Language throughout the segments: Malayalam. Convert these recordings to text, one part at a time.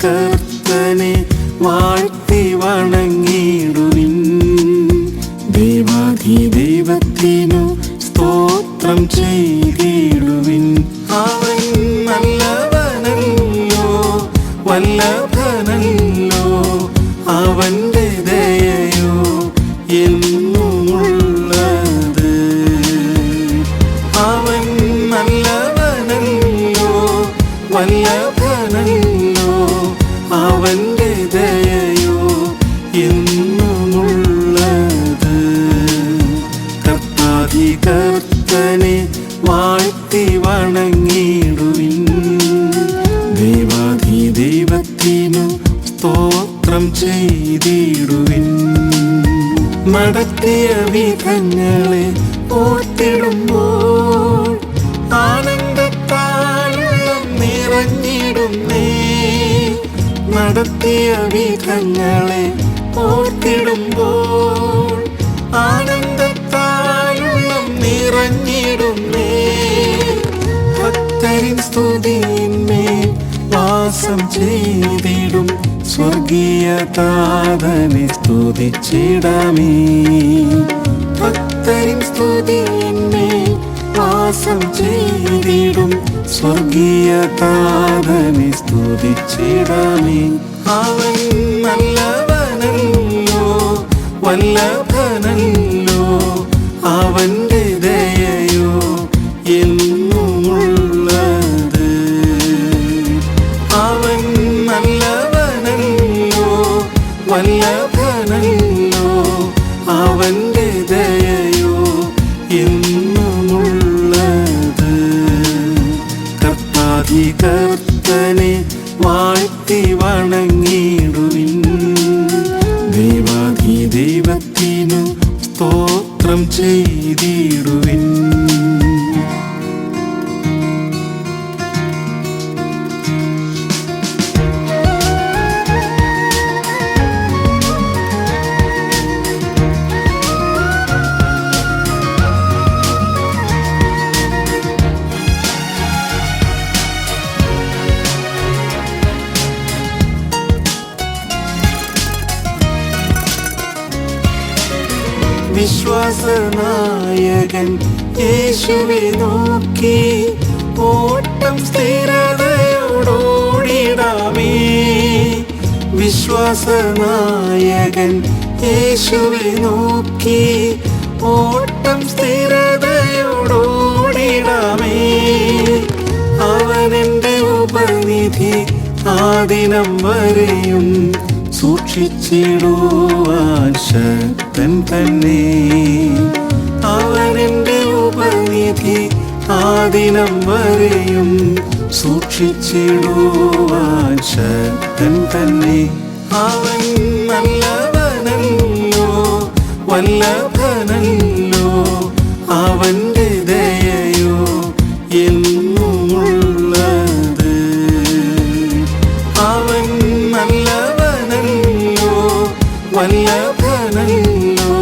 കർത്താധികർത്തനെ വാഴ്ത്തി വണങ്ങിടുവിൻ. ദൈവാധിദൈവത്തിനു സ്തോത്രം ചെയ്തിടുവിൻ. അവൻ നല്ലവനല്ലോ, വല്ലഭനല്ലോ, അവന്റെ ദയയോ എന്നുമുള്ളത്. അവൻ നല്ലവനല്ലോ, വല്ലഭനല്ലോ, അവന്റെ ദയയോ എന്നുമുള്ളത്. കർത്താധികർത്തനെ വാഴ്ത്തി വണങ്ങിടുവിൻ. ദൈവാധിദൈവത്തിനു സ്തോത്രം ചെയ്തിടുവിൻ. നടത്തിയ വിധങ്ങളെ ഓർത്തിടുമ്പോൾ ആനന്ദത്താലുള്ളം നിറഞ്ഞിടുന്നേ. നടത്തിയ വിധങ്ങളെ ഓർത്തിടുമ്പോൾ ആനന്ദത്താലുള്ളം നിറഞ്ഞിടുന്നേ. ഭക്തരിൻ സ്തുതിയിന്മേൽ വാസം ചെയ്തിടും സ്വർഗീയ താതനെ സ്തുതിച്ചിടാമേ. ഭക്തരിൻ സ്തുതിയിന്മേൽ വാസം ചെയ്തിടും സ്വർഗീയ താതനെ സ്തുതിച്ചിടാമേ. അവൻ നല്ലവനല്ലോ, വല്ലഭനല്ലോ, അവന്റെ ദയയോ എന്നുമുള്ളത്. അവൻ നല്ലവനല്ലോ, വല്ലഭനല്ലോ, അവന്റെ ദയയോ എന്നുമുള്ളത്. കർത്താധികർത്തനെ വാഴ്ത്തി വണങ്ങിടുവിൻ. ദൈവാധിദൈവത്തിനു സ്തോത്രം ചെയ്തിടുവിൻ. വിശ്വാസനായകൻ യേശുവെ നോക്കി ഓട്ടം സ്ഥിരതയോടോടിടാമേ. വിശ്വാസനായകൻ യേശുവെ നോക്കി ഓട്ടം സ്ഥിരതയോടോടിടാമേ. അവനെന്റെ ഉപനിധി ആദിനം വരെയും സൂക്ഷിച്ചിടുവാൻ ശക്തൻ തന്നെ. അവനെന്റെ ഉപനിധി ആദിനം വരെയും സൂക്ഷിച്ചിടുവാൻ ശക്തൻ തന്നെ. അവൻ നല്ലവനല്ലോ, വല്ലഭനല്ലോ, അവന്റെ ദയയോ എന്നുമുള്ളത്. അവൻ നല്ലവനല്ലോ, വല്ലഭനല്ലോ,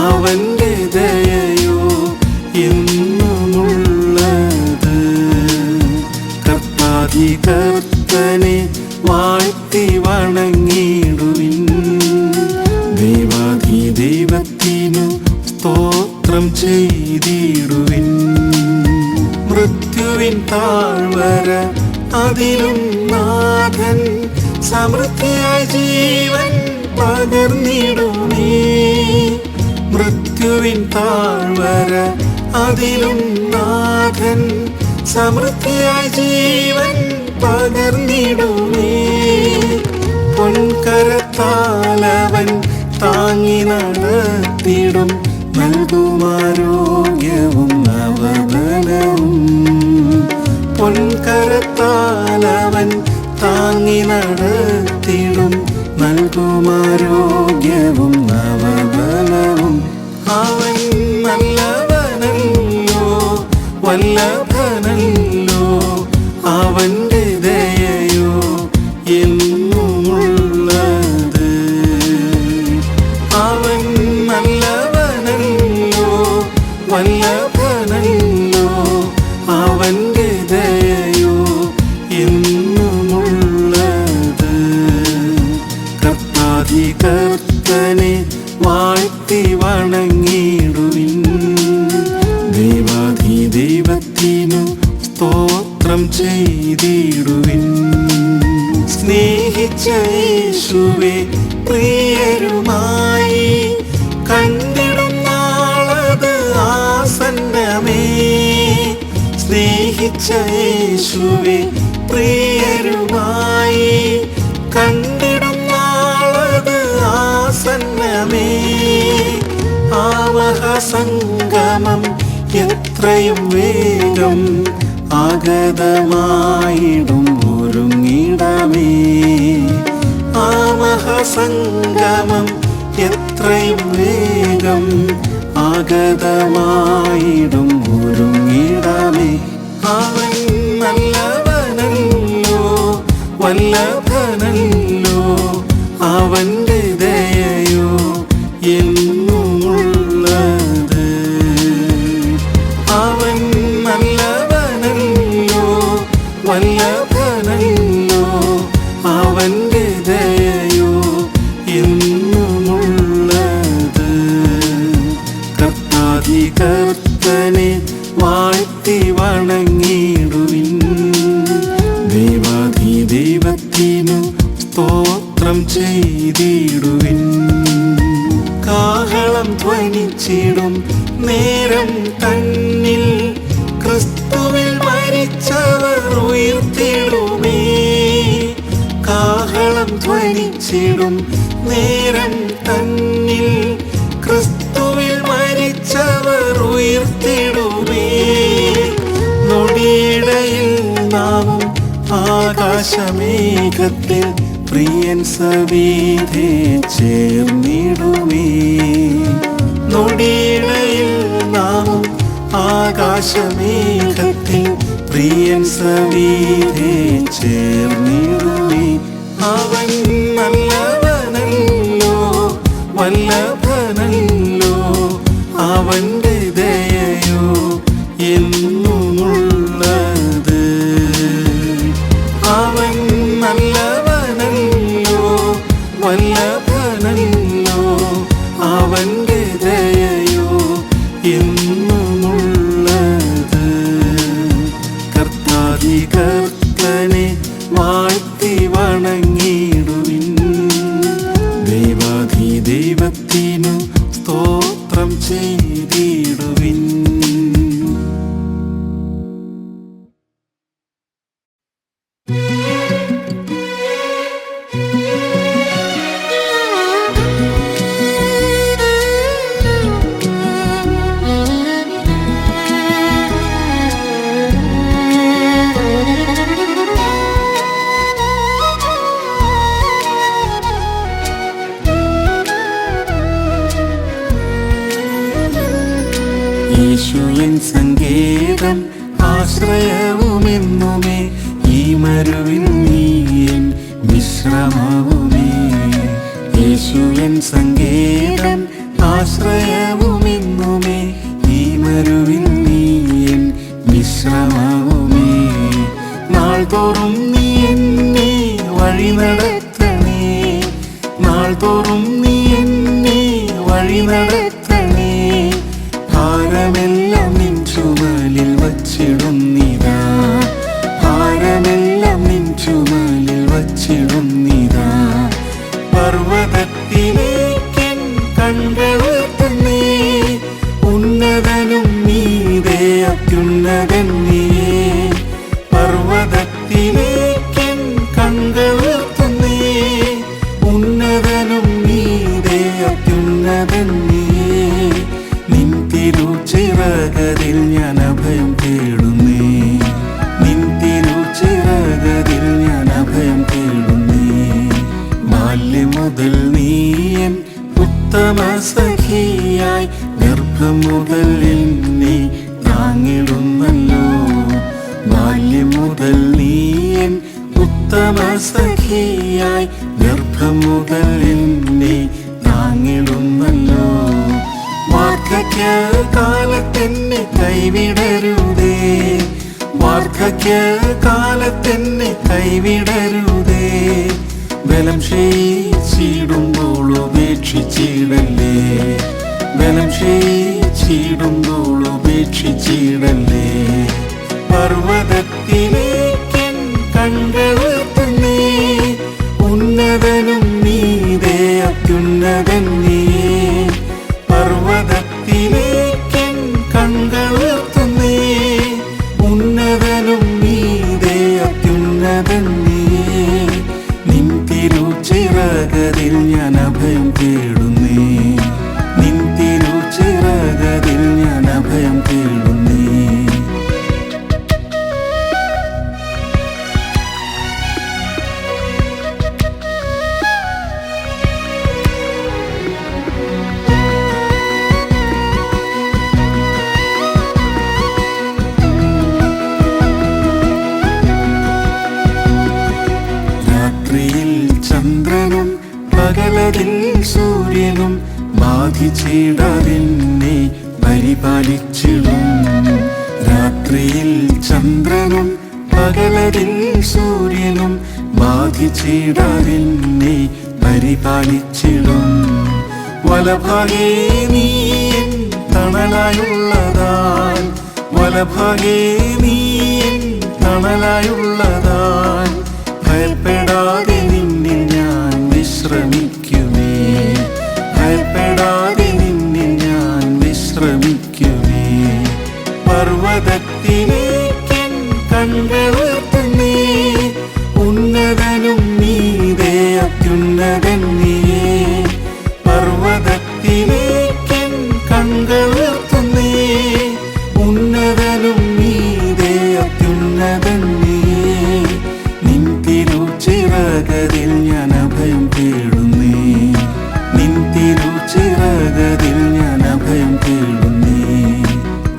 അവന്റെ ദയയോ എന്നുമുള്ളത്. കർത്താധികർത്തനെ വാഴ്ത്തി വണങ്ങിടുവിൻ. ദൈവാധിദൈവത്തിനു സ്തോത്രം ചെയ്തിടുവിൻ. മൃത്യുവിൻ താഴ്വര അതിലും നാഥൻ സമൃദ്ധിയായ ജീവൻ പകർന്നിടുമേ. മൃത്യുവിൻ താഴ്വര അതിലും നാഥൻ സമൃദ്ധിയായ ജീവൻ പകർന്നിടുമേ. പൊൻകരത്താലവൻ താങ്ങി നടത്തിടും, നൽകുമാരോഗ്യവും നവബലവും. പൊൻകരത്താലവൻ താങ്ങി നടത്തിടും, നൽകുമാരോഗ്യവും നവബലവും. അവൻ നല്ലവനല്ലോ, വല്ലഭനല്ലോ, അവന്റെ ദയയോ എന്നുമുള്ളത്. അവൻ നല്ലവനല്ലോ, വല്ലഭനല്ലോ, അവന്റെ ദയയോ എന്നുമുള്ളത്. ദൈവത്തിനു സ്തോത്രം ചെയ്തിടുവിൻ. സ്നേഹിച്ച യേശുവേ പ്രിയരുമായി കണ്ടിടും നാളത് ആസന്നമേ. സ്നേഹിച്ച യേശുവേ പ്രിയരുമായി കണ്ടിടും നാളത് ആസന്നമേ. ആവഹസംഗമം എത്രയും വേഗം ആഗതമായിടും ഒരുങ്ങിടമേ. ആവഹസംഗമം എത്രയും വേഗം ആഗതമായിടും ഒരുങ്ങിടമേ. അവൻ നല്ലവനല്ലോ വല്ലഭനല്ലോ, അവൻ്റെ ദയയോ എന്നുമുള്ളത്. അവൻ നല്ലവനല്ലോ വല്ലഭനല്ലോ, അവൻ്റെ ദയയോ എന്നുമുള്ളത്. കർത്താധികർത്തനെ വാഴ്ത്തി വണങ്ങിടുവിൻ. ദൈവത്തിനു സ്തോത്രം ചെയ്തിടുവിൻ. കാഹളം ധ്വനിച്ചിടും നേരം തന്നിൽ ക്രിസ്തുവിൽ മരിച്ചവർ ഉയർത്തിടുമേ. കാഹളം ധ്വനിച്ചിടും നേരം തന്നിൽ ക്രിസ്തുവിൽ മരിച്ചവർ ഉയർത്തിടുമേ. നൊടിയിടയിൽ നാമും ആകാശമേഘത്തിൽ പ്രിയൻ സവിധേ ചേർന്നിടുമേ. നൊടിയിടയിൽ നാമും ആകാശമേഘത്തിൽ പ്രിയൻ സവിധേ ചേർന്നിടുമേ. അവൻ നല്ലവനല്ലോ വല്ലഭനല്ലോ, അവൻ്റെ ദയയോ എന്നുമുള്ളത്. അവൻ നല്ലവനല്ലോ വല്ലഭനല്ലോ, അവൻ്റെ ദയയോ എന്നുമുള്ളത്. കർത്താധികർത്തനെ വാഴ്ത്തി വണങ്ങിടുവിൻ. ദൈവത്തിനു സ്തോത്രം ചെയ്തിടുവിൻ. യേശുവിൻ സങ്കേതം ആശ്രയവുമെന്നുമേ, ഈ മരുവിൻ നീയൻ വിശ്രമവുമേ. യേശുവിൻ സങ്കേതം ആശ്രയവുമെന്നുമേ, ഈ മരുവിൻ നീയൻ വിശ്രമവുമേ. നാൾതോറും നീ എന്നെ വഴി നടത്തണേ, നാൾതോറും നീ എന്നെ വഴി നടത്തണേ. ഭാരമെല്ലാം നിൻ ചുമലിൽ വച്ചിടുന്നിതാ, ഭാരമെല്ലാം നിൻ ചുമലിൽ വച്ചിടുന്നിതാ. പർവ്വതത്തിലേക്കൻ കൺകളുയർത്തുന്നേ, ഉന്നതനും നീതേ അത്യുന്നതൻ നീയേ. പർവ്വതത്തിലേക്കൻ കൺകളുയർത്തുന്നേ, ഉന്നതനും നീതേ അത്യുന്നതൻ നീയേ. നിൻ തിരുച്ചിറകതിൽ ഞാൻ അഭയം തേടുന്നേ, നിൻ തിരുച്ചിറകതിൽ ഞാൻ അഭയം തേടുന്നേ. ബാല്യം മുതൽ നീയൻ ഉത്തമ സഖിയായി, ഗർഭം മുതൽ എന്നെ താങ്ങിടുന്നല്ലോ. ബാല്യം മുതൽ നീയൻ ഉത്തമ സഖിയായി, ഗർഭം മുതൽ എന്നെ താങ്ങിടുന്നല്ലോ. വാർദ്ധക്യകാലത്തെന്നെ കൈവിടരുതേ, വാർദ്ധക്യകാലത്തെന്നെ കൈവിടരുതേ. ബലം ക്ഷയിച്ചിടുമ്പോൾ ഉപേക്ഷിച്ചിടല്ലേ, ബലം ക്ഷയിച്ചിടുമ്പോൾ വിളിച്ചിടുമ്പോൾ ഉപേക്ഷിച്ചിടല്ലേ. പർവ്വതത്തിലേക്കൻ കണ്ണുയർത്തുന്നേ, ഉന്നതനും നീതേ അത്യുന്നതൻ നീയേ. പർവ്വതത്തിലേക്കൻ കണ്ണുയർത്തുന്നേ, ഉന്നതനും നീതേ അത്യുന്നതൻ നീയേ. നിൻ തിരുച്ചിറകതിൽ ഞാൻ അഭയം തേടുന്നേ, നിൻ തിരുച്ചിറകതിൽ ഞാൻ അഭയം തേടുന്നേ. രാത്രിയിൽ ചന്ദ്രനും പകലതിൽ സൂര്യനും ബാധിച്ചിടാതെന്നെ പരിപാലിച്ചിടും. രാത്രിയിൽ ചന്ദ്രനും പകലതിൽ സൂര്യനും ബാധിച്ചിടാതെന്നെ പരിപാലിച്ചിടും. വലഭാഗേ നീ എൻ തണലായുള്ളതാൻ, വലഭാഗേ നീ എൻ തണലായുള്ളതാൻ. ഭയപ്പെടാതെ നിന്നിൽ ഞാൻ വിശ്രമിക്കുമേ, ഭയപ്പെടാതെ നിന്നിൽ ഞാൻ വിശ്രമിക്കുമേ. പർവ്വതത്തിലേക്കൻ കണ്ണുയർത്തുന്നേ, ഉന്നതനും നീതേ അത്യുന്നതൻ നീയേ. പർവ്വതത്തിലേക്കൻ കണ്ണുയർത്തുന്നേ, ഉന്നതനും നീതേ അത്യുന്നതൻ നീയേ. നിൻ തിരുച്ചിറകതിൽ ഞാൻ അഭയം തേടുന്നേ, നിൻ തിരുച്ചിറകതിൽ ഞാൻ അഭയം തേടുന്നേ.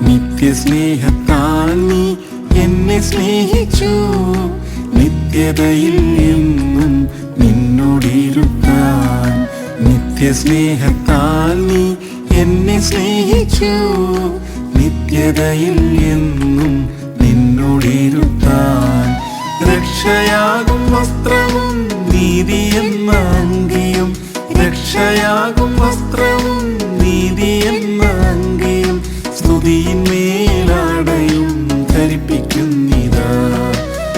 നിത്യസ്നേഹത്താൽ നീ എന്നെ സ്നേഹിച്ചു, നിത്യതയിൽ എന്നും നിന്നോടിരുത്താൻ. നിത്യസ്നേഹത്താൽ നീ എന്നെ സ്നേഹിച്ചു, നിത്യതയിൽ എന്നും നിന്നോടിരുത്താൻ. രക്ഷയാകും വസ്ത്രവും നീതിയെന്ന അങ്കിയും, രക്ഷയാകും വസ്ത്രവും നീതിയെന്ന അങ്കിയും. സ്തുതിയിന്മേലാടയും ധരിപ്പിക്കുന്നിതാ,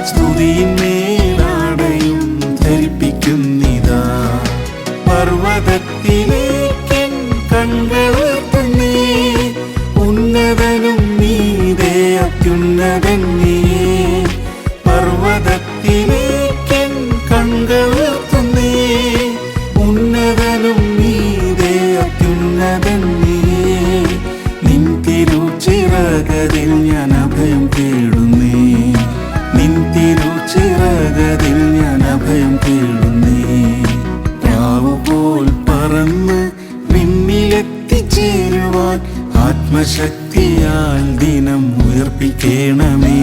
സ്തുതിയിന്മേലാടയും ധരിപ്പിക്കുന്നിതാ. പർവ്വതത്തിലേക്കൻ കണ്ണുയർത്തുന്നേ, ഉന്നതനും നീതേ അത്യുന്നതൻ നീയേ. പർവ്വതത്തിലേക്കൻ കണ്ണുയർത്തുന്നേ, ഉന്നതനും നീതേ അത്യുന്നതൻ നീയേ. നിൻ തിരുച്ചിറകതിൽ ഞാൻ അഭയം തേടുന്നേ, നിൻ തിരുച്ചിറകതിൽ ഞാൻ അഭയം തേടുന്നേ. പ്രാവുപോൽ പറന്ന് വിണ്ണിലെത്തിച്ചേരുവാൻ ആത്മശക്തിയാൽ ദിനം ഉയർപ്പിക്കണമേ.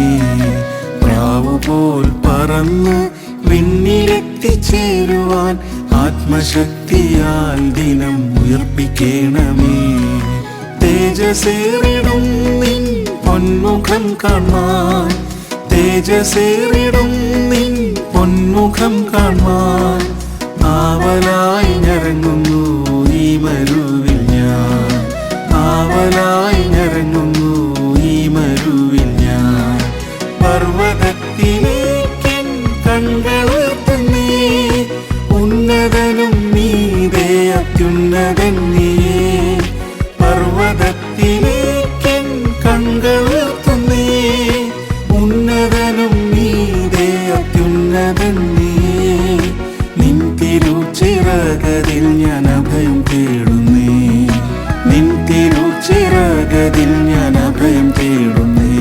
പ്രാവുപോൽ പറന്ന് വിണ്ണിലെത്തിച്ചേരുവാൻ ആത്മശക്തിയാൽ ദിനം ഉയർപ്പിക്കണമേ. തേജസ്സേറിടും നിൻ പൊന്മുഖം കാണാൻ, തേജസ്സേറിടും നിൻ പൊന്മുഖം കാണാൻ. ആവലായി ഞരങ്ങുന്നു ഈ മരുവിൽ ഞാൻ, ആവലായി ഞരങ്ങുന്നു ഈ മരുവിൽ ഞാൻ. പർവ്വതത്തിലേക്കൻ കണ്ണുയർത്തുന്നേ, ഉന്നതനും നീതേ അത്യുന്നതൻ നീയേ. പർവ്വതത്തിലേക്കൻ കണ്ണുയർത്തുന്നേ, ഉന്നതനും നീതേ അത്യുന്നതൻ നീയേ. നിൻ തിരുച്ചിറകതിൽ ഞാൻ അഭയം തേടുന്നേ, നിൻ തിരുച്ചിറകതിൽ ഞാൻ അഭയം തേടുന്നേ.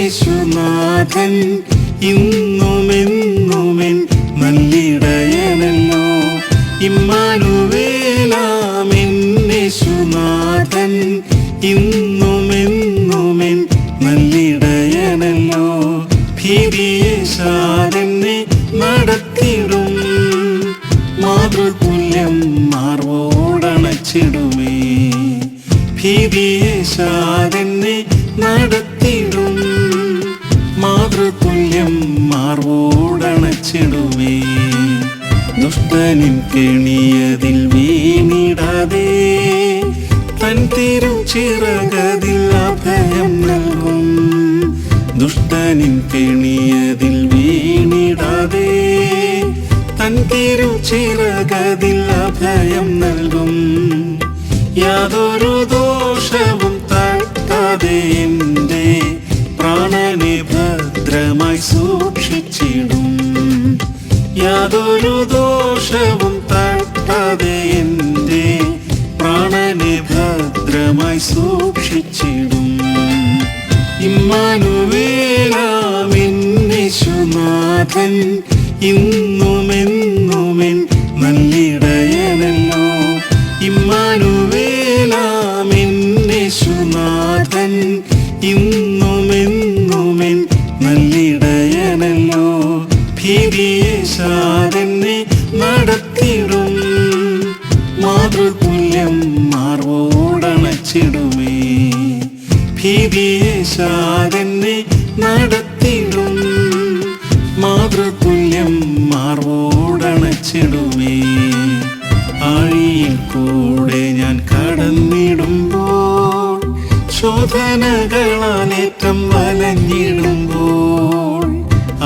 ഇമ്മാനുവേലാമെന്നേശുനാഥൻ ഇന്നുമെന്നുമെൻ നല്ലിടയനല്ലോ. ഇമ്മാനുവേലാമെന്നേശുനാഥൻ നാഥൻ ഇന്നുമെന്നുമെൻ നല്ലിടയനല്ലോ. ഭീതിയേശാതെന്നെ നടത്തിടും, മാതൃതുല്യം മാർവോടണച്ചിടുമേ. ഭീതിയേശാതെന്നെ നടത്തിടും, മാതൃതുല്യം മാർവോടണച്ചിടുമേ. ദുഷ്ടനിൻ കെണിയതിൽ വീണിടാതെ തൻ തിരുച്ചിറകതിൽ അഭയം നൽകും. ദുഷ്ടനിൻ കെണിയതിൽ വീണിടാതെ തൻ തിരുച്ചിറകതിൽ അഭയം നൽകും. യാതൊരു ദോഷവും തട്ടാതെ എൻ്റെ പ്രാണനെ ഭദ്രമായി സൂക്ഷിച്ചിടും. യാതൊരു ദോഷവും തട്ടാതെ എൻ്റെ പ്രാണനെ ഭദ്രമായി സൂക്ഷിച്ചിടും. ഇമ്മാനുവേലാമെൻ യേശുനാഥൻ ഇന്നുമെന്നുമെൻ നല്ലിടയനല്ലോ. ഇമ്മാനുവേലാമെൻ യേശുനാഥൻ ഇന്നുമെന്നുമെൻ നല്ലിടയനല്ലോ. ഭീതിയേശാതെന്നെ നടത്തിടും, മാതൃതുല്യം മാർവോടണച്ചിടുമേ. ഭീതിയേശാതെന്നെ നടത്തിടും, മാതൃതുല്യം മാർവോടണച്ചിടുമേ. ആഴിയിൽ കൂടെ ഞാൻ കടന്നിടുമ്പോൾ, ശോധനകളാലേറ്റം വലഞ്ഞിടുമ്പോൾ,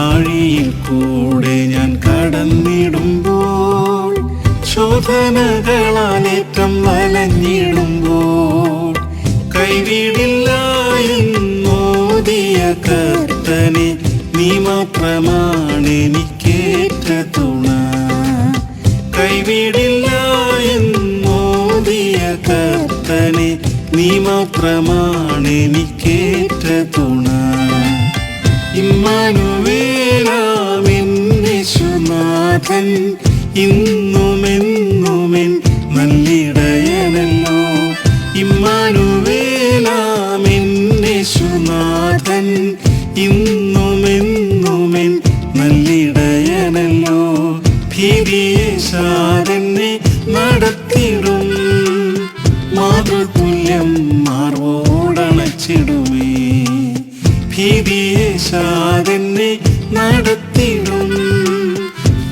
ആഴിയിൽ കൂടെ ഞാൻ കടന്നിടുമ്പോൾ, ശോധനകളാലേറ്റം വലഞ്ഞിടുമ്പോൾ, കൈവിടില്ല എന്നോദിയ കർത്തനെ നീ മാത്രമാണെനിക്കേറ്റ തുണ. കൈവിടില്ല എന്നോദിയ കർത്തനെ നീ മാത്രമാണെനിക്കേറ്റ തുണ. ഇമ്മാനുവേലാമെൻ യേശുനാഥൻ ഇന്നുമെന്നുമെൻ നല്ലിടയനല്ലോ. ഇമ്മാനുവേലാമെൻ യേശുനാഥൻ ഇന്നുമെന്നുമെൻ നല്ലിടയനല്ലോ. ഭീതിയേശാതെന്നെ നടത്തിടും, മാതൃതുല്യം മാർവോടണച്ചിടുമേ. ഭീതിയേശാതെന്നെ നടത്തിടും,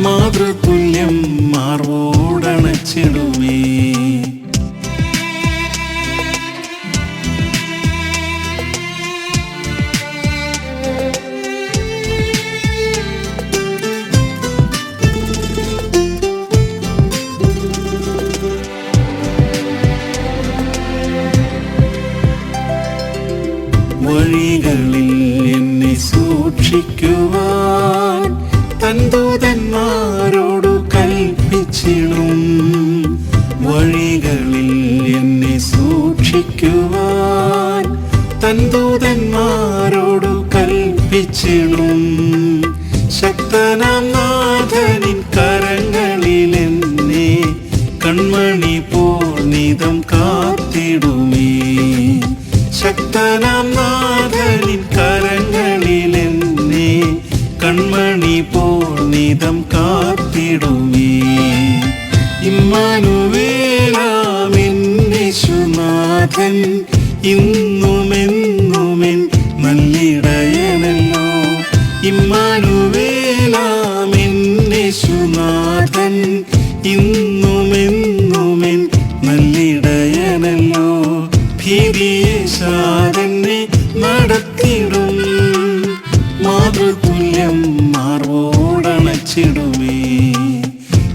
മാതൃതുല്യം മാർവോടണച്ചിടുമേ. വഴികളിൽ എന്നെ സൂക്ഷിക്കുവാൻ തൻ ദൂതന്മാരോടു കൽപ്പിച്ചിടും. വഴികളിൽ എന്നെ സൂക്ഷിക്കുവാൻ തൻ ദൂതന്മാരോടു കൽപ്പിച്ചിടും. ശക്തനാം നാഥനിൻ കരങ്ങളിൽ എന്നെ കൺമണി പോൽ നിതം കാത്തിടുമേ. ശക്തനാം നാഥനിൻ കരങ്ങളിൽ എന്നെ കൺമണി പോൽ നിതം കാത്തിടുമേ. ഇമ്മാനുവേലാമെൻ യേശുനാഥൻ ഇന്നുമെന്നുമെൻ നല്ലിടയനല്ലോ. ഇമ്മാനുവേലാമെൻ യേശുനാഥൻ ഇന്നുമെന്നുമെൻ നല്ലിടയനല്ലോ. ഭീതിയേശാതെന്നെ നടത്തിടും, മാതൃതുല്യം മാർവോടണച്ചിടുമേ.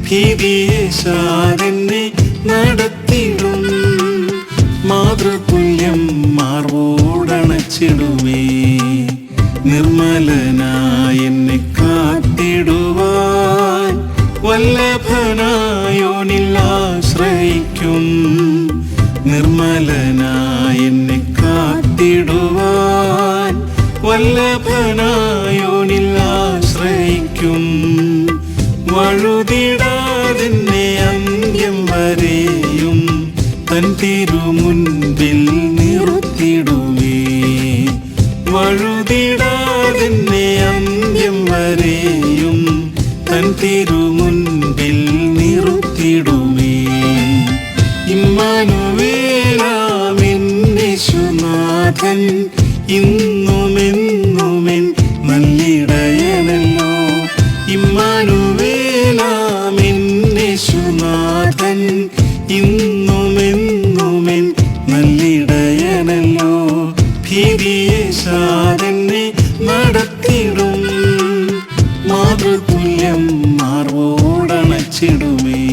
ഭീതിയേശാതെന്നെ നടത്തിടും, മാതൃതുല്യം മാർവോടണച്ചിടുമേ. നിർമ്മലനായ എന്നെ കാത്തിടുവാൻ വല്ലഭനായോനിൽ ആശ്രയിക്കും. നിർമ്മലനായ എന്നെ കാത്തിടുവാൻ വല്ലഭനായോനിൽ ആശ്രയിക്കും. വഴുതിടാതെന്നെ അന്ത്യം വരെയും തൻ തിരുമുൻപിൽ വഴുതിടാതെന്നെ അന്ത്യം വരെയും തൻ തിരുമുൻപിൽ നിർത്തിടുമേ. ഇമ്മാനുവേലാമെൻ യേശുനാഥൻ ഇന്നുമെന്നുമെൻ നല്ലിടയനല്ലോ. ഇമ്മാനുവേലാമെൻ യേശുനാഥൻ ഇന്നുമെന്നുമെൻ നല്ലിടയനല്ലോ. ഭീതിയേശാതെന്നെ നടത്തിടും, മാതൃതുല്യം മാർവോടണച്ചിടുമേ.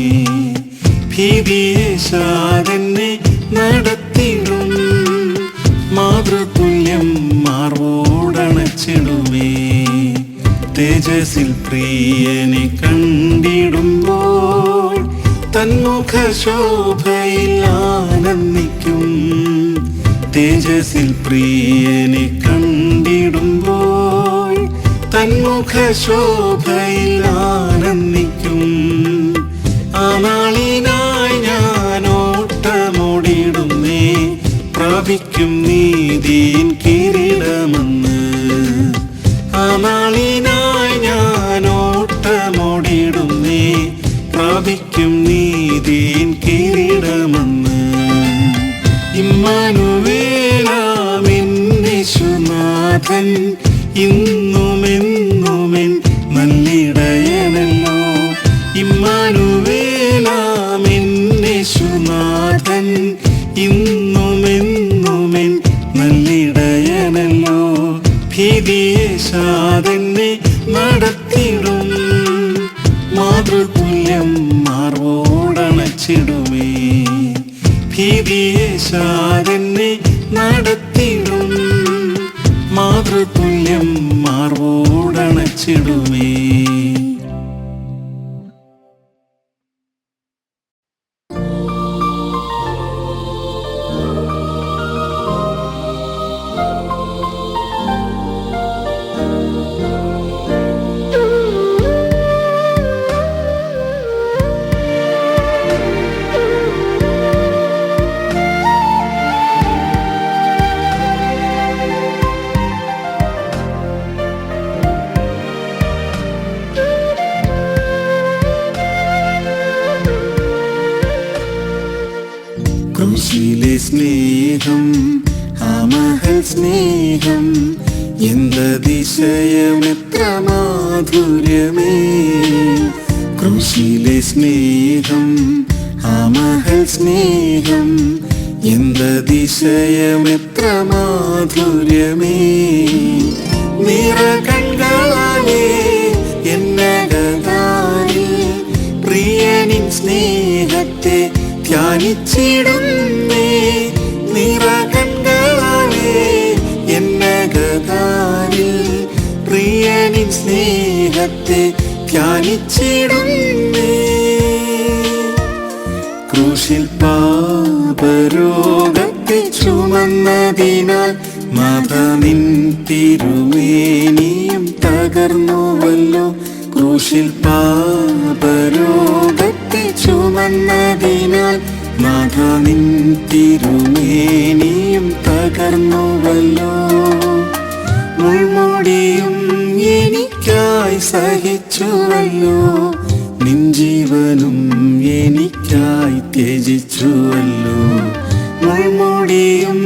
ഭീതിയേശാതെന്നെ നടത്തിടും, മാതൃതുല്യം മാർവോടണച്ചിടുമേ. തേജസ്സിൽ പ്രിയനെ കണ്ടിടുമ്പോൾ തന്മുഖശോഭയിൽ ആനന്ദിക്കും. തേജസ്സിൽ പ്രിയനെ കണ്ടിടുമ്പോൾ തന്മുഖശോഭയിൽ ആനന്ദിക്കും. ആ നാളിനായി ഞാൻ ഓട്ടമോടിടുന്നേ, പ്രാപിക്കും നീതിൻ കിരീടമെന്ന്. ആ നാളിനായി ഞാൻ ഓട്ടമോടിടുന്നേ, പ്രാപിക്കും നീതിൻ കിരീടമെന്ന്. ഇമ്മാനുവേലാമെൻ യേശുനാഥൻ ഇന്നുമെന്നുമെൻ നല്ലിടയനല്ലോ. ഇമ്മാനുവേലാമെൻ യേശുനാഥൻ ഇന്നുമെന്നുമെൻ നല്ലിടയനല്ലോ. ഭീതിയേശാതെന്നെ നടത്തിടും, മാതൃതുല്യം മാർവോടണച്ചിടുമേ. ഭീതിയേശാതെന്നെ നടത്തിടും, മാതൃതുല്യം മാർവോടണച്ചിടുമേ. ക്രൂശിലെ സ്നേഹം, ആ മഹൽ സ്നേഹം, എന്തതിശയമെത്ര മാധുര്യമേ. ക്രൂശിലെ സ്നേഹം, ആ മഹൽ സ്നേഹം, എന്തതിശയമെത്ര മാധുര്യമേ. നിറകണ്ണാലെ എന്നകതാരിൽ പ്രിയനിൻ സ്നേഹത്തെ ധ്യാനിച്ചിടുന്നേ. നിറകണ്ണാലെ എന്നകതാരിൽ പ്രിയനിൻ സ്നേഹത്തെ ധ്യാനിച്ചിടുന്നേ. ക്രൂശിൽ പാപരോഗത്തെ ചുമന്നതിനാൽ നാഥ നിൻ തിരുമേനിയും തകർന്നുവല്ലോ. ക്രൂശിൽ പാപരോഗത്തെ ചുമന്നതിനാൽ നാഥ നിൻ തിരുമേനിയും തകർന്നുവല്ലോ. മുൾമുടിയും എനിക്കായി സഹിച്ചുവല്ലോ, നിൻ ജീവനും എനിക്കായി ത്യജിച്ചുവല്ലോ. മുൾമുടിയും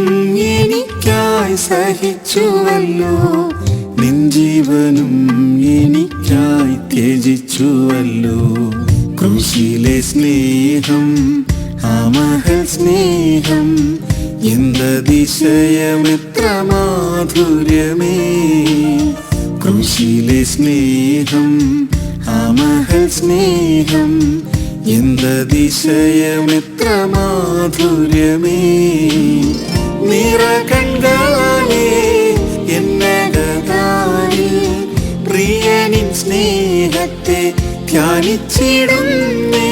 എനിക്കായി സഹിച്ചുവല്ലോ, നിൻ ജീവനും എനിക്കായി ത്യജിച്ചുവല്ലോ. ക്രൂശിലെ സ്നേഹം, ആ മഹൽ സ്നേഹം, എന്തതിശയമെത്ര മാധുര്യമേ. ക്രൂശിലെ സ്നേഹം, ആ മഹൽ സ്നേഹം, എന്തതിശയമെത്ര മാധുര്യമേ. നിറകണ്ണാലെ എന്നകതാരിൽ പ്രിയനിൻ സ്നേഹത്തെ ധ്യാനിച്ചിടുന്നേ.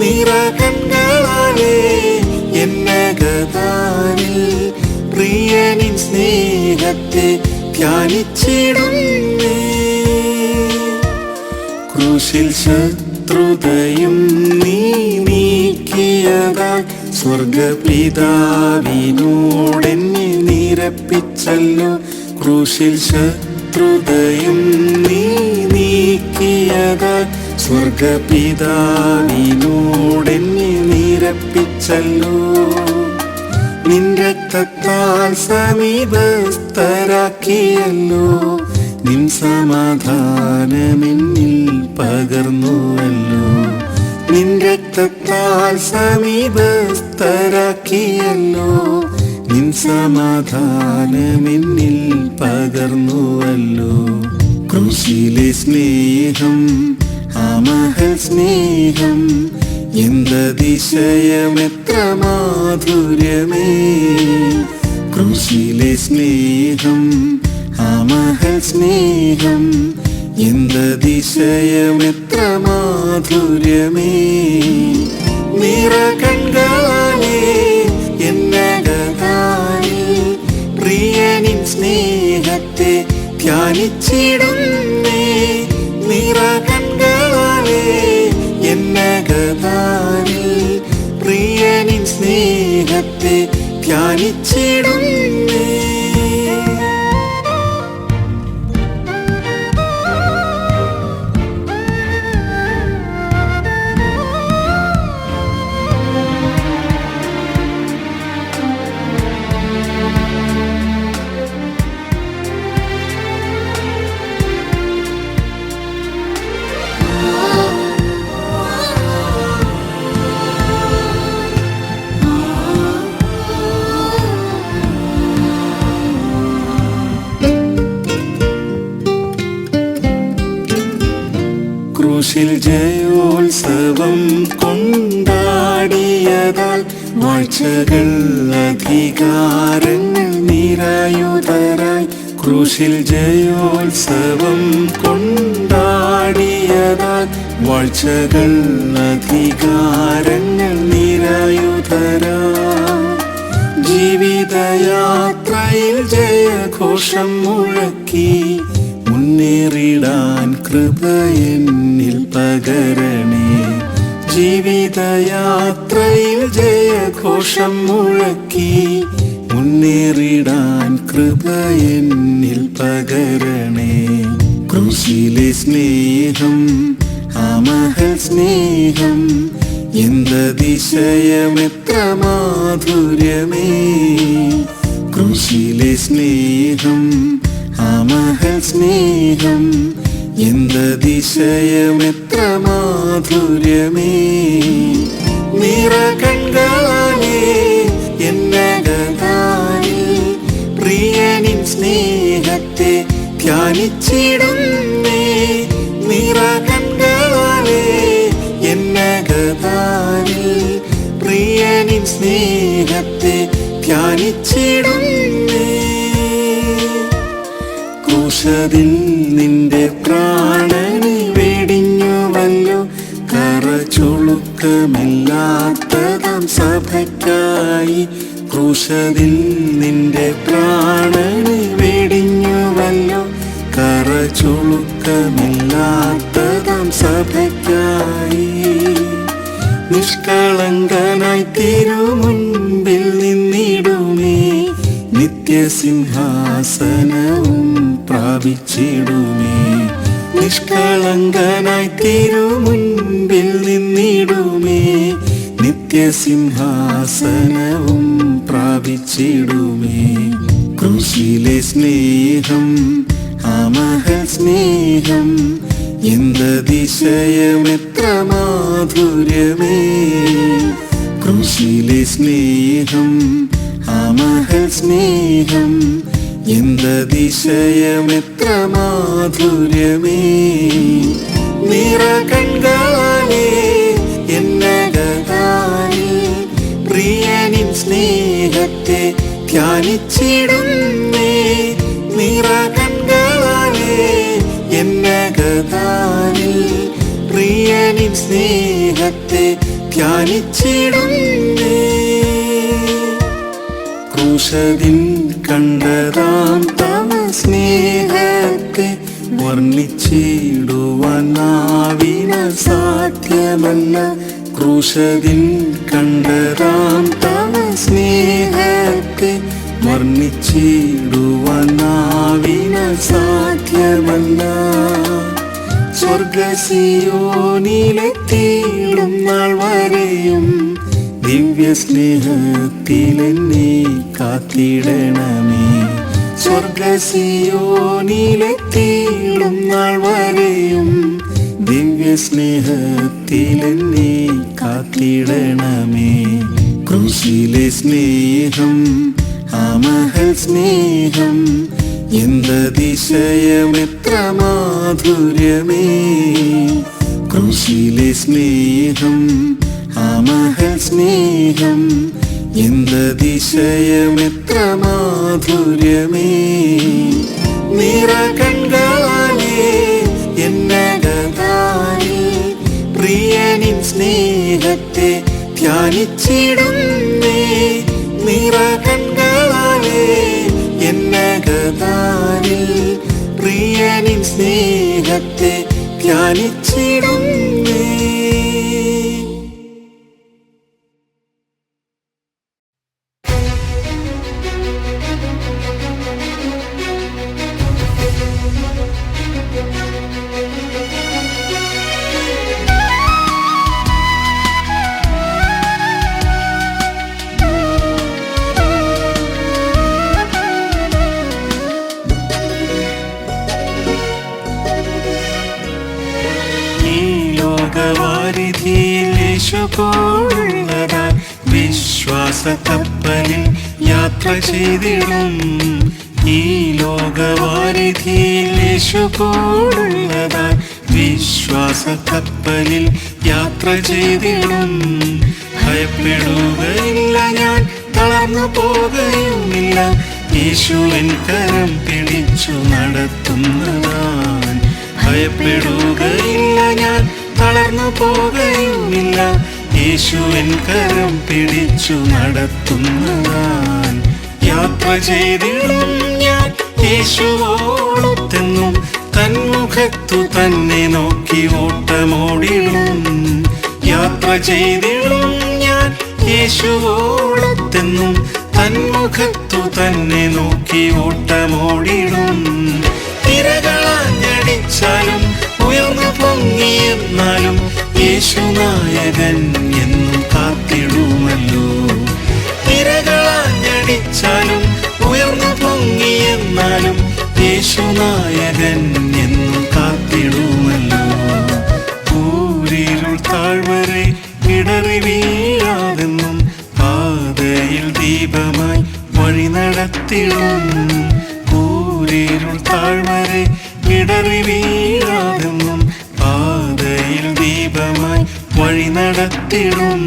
നിറകണ്ണാലെ എന്നകതാരിൽ പ്രിയനിൻ സ്നേഹത്തെ ധ്യാനിച്ചിടുന്നേ. ക്രൂശിൽ ശത്രുതയും നീ നീക്കിയതാൽ സ്വർഗപിതാവിനോടെന്നെ നിരപ്പിച്ചല്ലോ. ക്രൂശിൽ ശത്രുതയും നീ നീക്കിയതാൽ സ്വർഗപിതാവിനോടെന്നെ നിരപ്പിച്ചല്ലോ. നിൻ രക്തത്താൽ സമീപസ്ഥരാക്കിയല്ലോ. നിൻ സമാധാനമെന്നിൽ പകർന്നുവല്ലോ. നിൻ രക്തത്താൽ സമീപസ്ഥരാക്കിയല്ലോ. നിൻ സമാധാനമെന്നിൽ പകർന്നുവല്ലോ. ക്രൂശിലെ സ്നേഹം ആ മഹൽ സ്നേഹം എന്തതിശയമെത്ര മാധുര്യമേ. ക്രൂശിലെ സ്നേഹം ആ മഹൽ സ്നേഹം എന്തതിശയമെത്ര മാധുര്യമേ. നിറകണ്ണാലെ എന്നകതാരിൽ പ്രിയനിൻ സ്നേഹത്തെ ധ്യാനിച്ചിടുന്നേ. നിറകണ്ണാലെ എന്നകതാരിൽ പ്രിയനിൻ സ്നേഹത്തെ ധ്യാനിച്ചിടുന്നേ. ക്രൂശിൽ ജയോത്സവം കൊണ്ടാടിയതാൽ വാഴ്ചകൾ അധികാരങ്ങൾ നിരായുധരായി. ക്രൂശിൽ ജയോത്സവം കൊണ്ടാടിയതാൽ വാഴ്ചകൾ അധികാരങ്ങൾ നിരായുധരായി. ജീവിതയാത്രയിൽ ജയഘോഷം മുഴക്കി മുന്നേറിടാൻ കൃപ എന്നിൽ പകരണേ. ജീവിതയാത്രയിൽ ജയഘോഷം മുഴക്കി മുന്നേറിടാൻ കൃപ എന്നിൽ പകരണേ. ക്രൂശിലെ സ്നേഹം ആ മഹൽ സ്നേഹം എന്തതിശയമെത്ര മാധുര്യമേ. ക്രൂശിലെ സ്നേഹം ആ മഹൽ സ്നേഹം എന്തതിശയമെത്ര മാധുര്യമേ. നിറകണ്ണാലെ എന്നകതാരിൽ പ്രിയനിൻ സ്നേഹത്തെ ധ്യാനിച്ചിടുന്നേ. നിറകണ്ണാലെ എന്നകതാരിൽ പ്രിയനിൻ സ്നേഹത്തെ ധ്യാനിച്ചിടുന്നേ. ക്രൂശിൽ നിന്റെ പ്രാണനെ വെടിഞ്ഞുവല്ലോ. കറ ചുളുക്കമില്ലാത്തതാം സഭയ്ക്കായി. ക്രൂശിൽ നിന്റെ പ്രാണനെ വെടിഞ്ഞുവല്ലോ. കറ ചുളുക്കമില്ലാത്തതാം സഭയ്ക്കായി. നിഷ്കളങ്കനായി തിരുമുൻപിൽ നിന്നിടുമേ. നിത്യസിംഹാസനവും പ്രാപിച്ചിടുമേ. നിഷ്കളങ്കനായി തിരുമുൻപിൽ നിന്നിടുമേ. നിത്യസിംഹാസനവും പ്രാപിച്ചിടുമേ. ക്രൂശിലെ സ്നേഹം ആ മഹൽ സ്നേഹം എന്തതിശയമെത്ര മാധുര്യമേ. ക്രൂശിലെ സ്നേഹം ആ മഹൽ സ്നേഹം എന്തതിശയമെത്ര മാധുര്യമേ. നിറകണ്ണാലെ എന്നകതാരിൽ പ്രിയനിൻ സ്നേഹത്തെ ധ്യാനിച്ചിടുന്നേ. നിറകണ്ണാലെ എന്നകതാരിൽ പ്രിയനിൻ സ്നേഹത്തെ ധ്യാനിച്ചിടുന്നേ. ക്രൂശിൽ കണ്ടതാം തവ സ്നേഹത്തെ വർണ്ണിച്ചിടുവാൻ നാവിനാൽ സാധ്യമല്ല. ക്രൂശിൽ കണ്ടതാം തവ സ്നേഹത്തെ വർണ്ണിച്ചിടുവാൻ സാധ്യമല്ല. സ്വർഗസിയോനിലെത്തിയിടും നാൾ വരെയും ദിവ്യ സ്നേഹത്തിലെന്നെ കാത്തിടണമേ. സ്വർഗസിയോനിലെത്തിയിടും നാൾ വരെയും ദിവ്യ സ്നേഹത്തിലെന്നെ കാത്തിടണമേ. ക്രൂശിലെ സ്നേഹം ആ മഹൽ സ്നേഹം എന്തതിശയമെത്ര മാധുര്യമേ. ക്രൂശിലെ സ്നേഹം ആ മഹൽ സ്നേഹം എന്തതിശയമെത്ര മാധുര്യമേ. നിറകണ്ണാലേ എന്നകതാലേ പ്രിയനിൻ സ്നേഹത്തെ ധ്യാനിച്ചിടുന്നേ. നിറകണ്ണാലേ എന്നകതാലേ പ്രിയനിൻ സ്നേഹത്തെ ധ്യാനിച്ചിടുന്നേ. യേശുപോലുള്ളതാൽ വിശ്വാസ കപ്പലിൽ യാത്ര ചെയ്തിടും. ഈ ലോകവാരിധിയിൽ യേശുപോലുള്ളതാൽ വിശ്വാസ കപ്പലിൽ യാത്ര ചെയ്തിടും. ഭയപ്പെടുകയില്ല ഞാൻ, തളർന്നു പോകുകയുമില്ല. യേശുവിൻ കരം പിടിച്ചു നടത്തുന്നതാൻ. ഭയപ്പെടുകയില്ല ഞാൻ, തളർന്നു പോകുകയുമില്ല. യേശുവിൻ കരം പിടിച്ചു നടത്തുന്നതാൻ. യാത്ര ചെയ്തിടും ഞാൻ യേശുവോടൊത്തെന്നും, തന്മുഖത്തു തന്നെ നോക്കി ഓട്ടമോടിടും. യാത്ര ചെയ്തിടും ഞാൻ യേശുവോടൊത്തെന്നും, തന്മുഖത്തു തന്നെ നോക്കി ഓട്ടമോടിടും. തിരകളാഞ്ഞടിച്ചാലും ഉയർന്നു പൊങ്ങിയെന്നാലും യേശുനായകൻ എന്നും കാത്തിടുമല്ലോ. തിരകളാഞ്ഞടിച്ചാലും ഉയർന്നു പൊങ്ങിയെന്നാലും യേശുനായകൻ എന്നും കാത്തിടുമല്ലോ. കൂരിരുൾ താഴ്വരെ ഇടറി വീഴാതെന്നും, പാതയിൽ ദീപമായി വഴി നടത്തിടും. കൂരിരുൾ താഴ്വരെ ഇടറി വീഴാതെന്നും, പാതയിൽ ദീപമായി വഴി നടത്തിടും.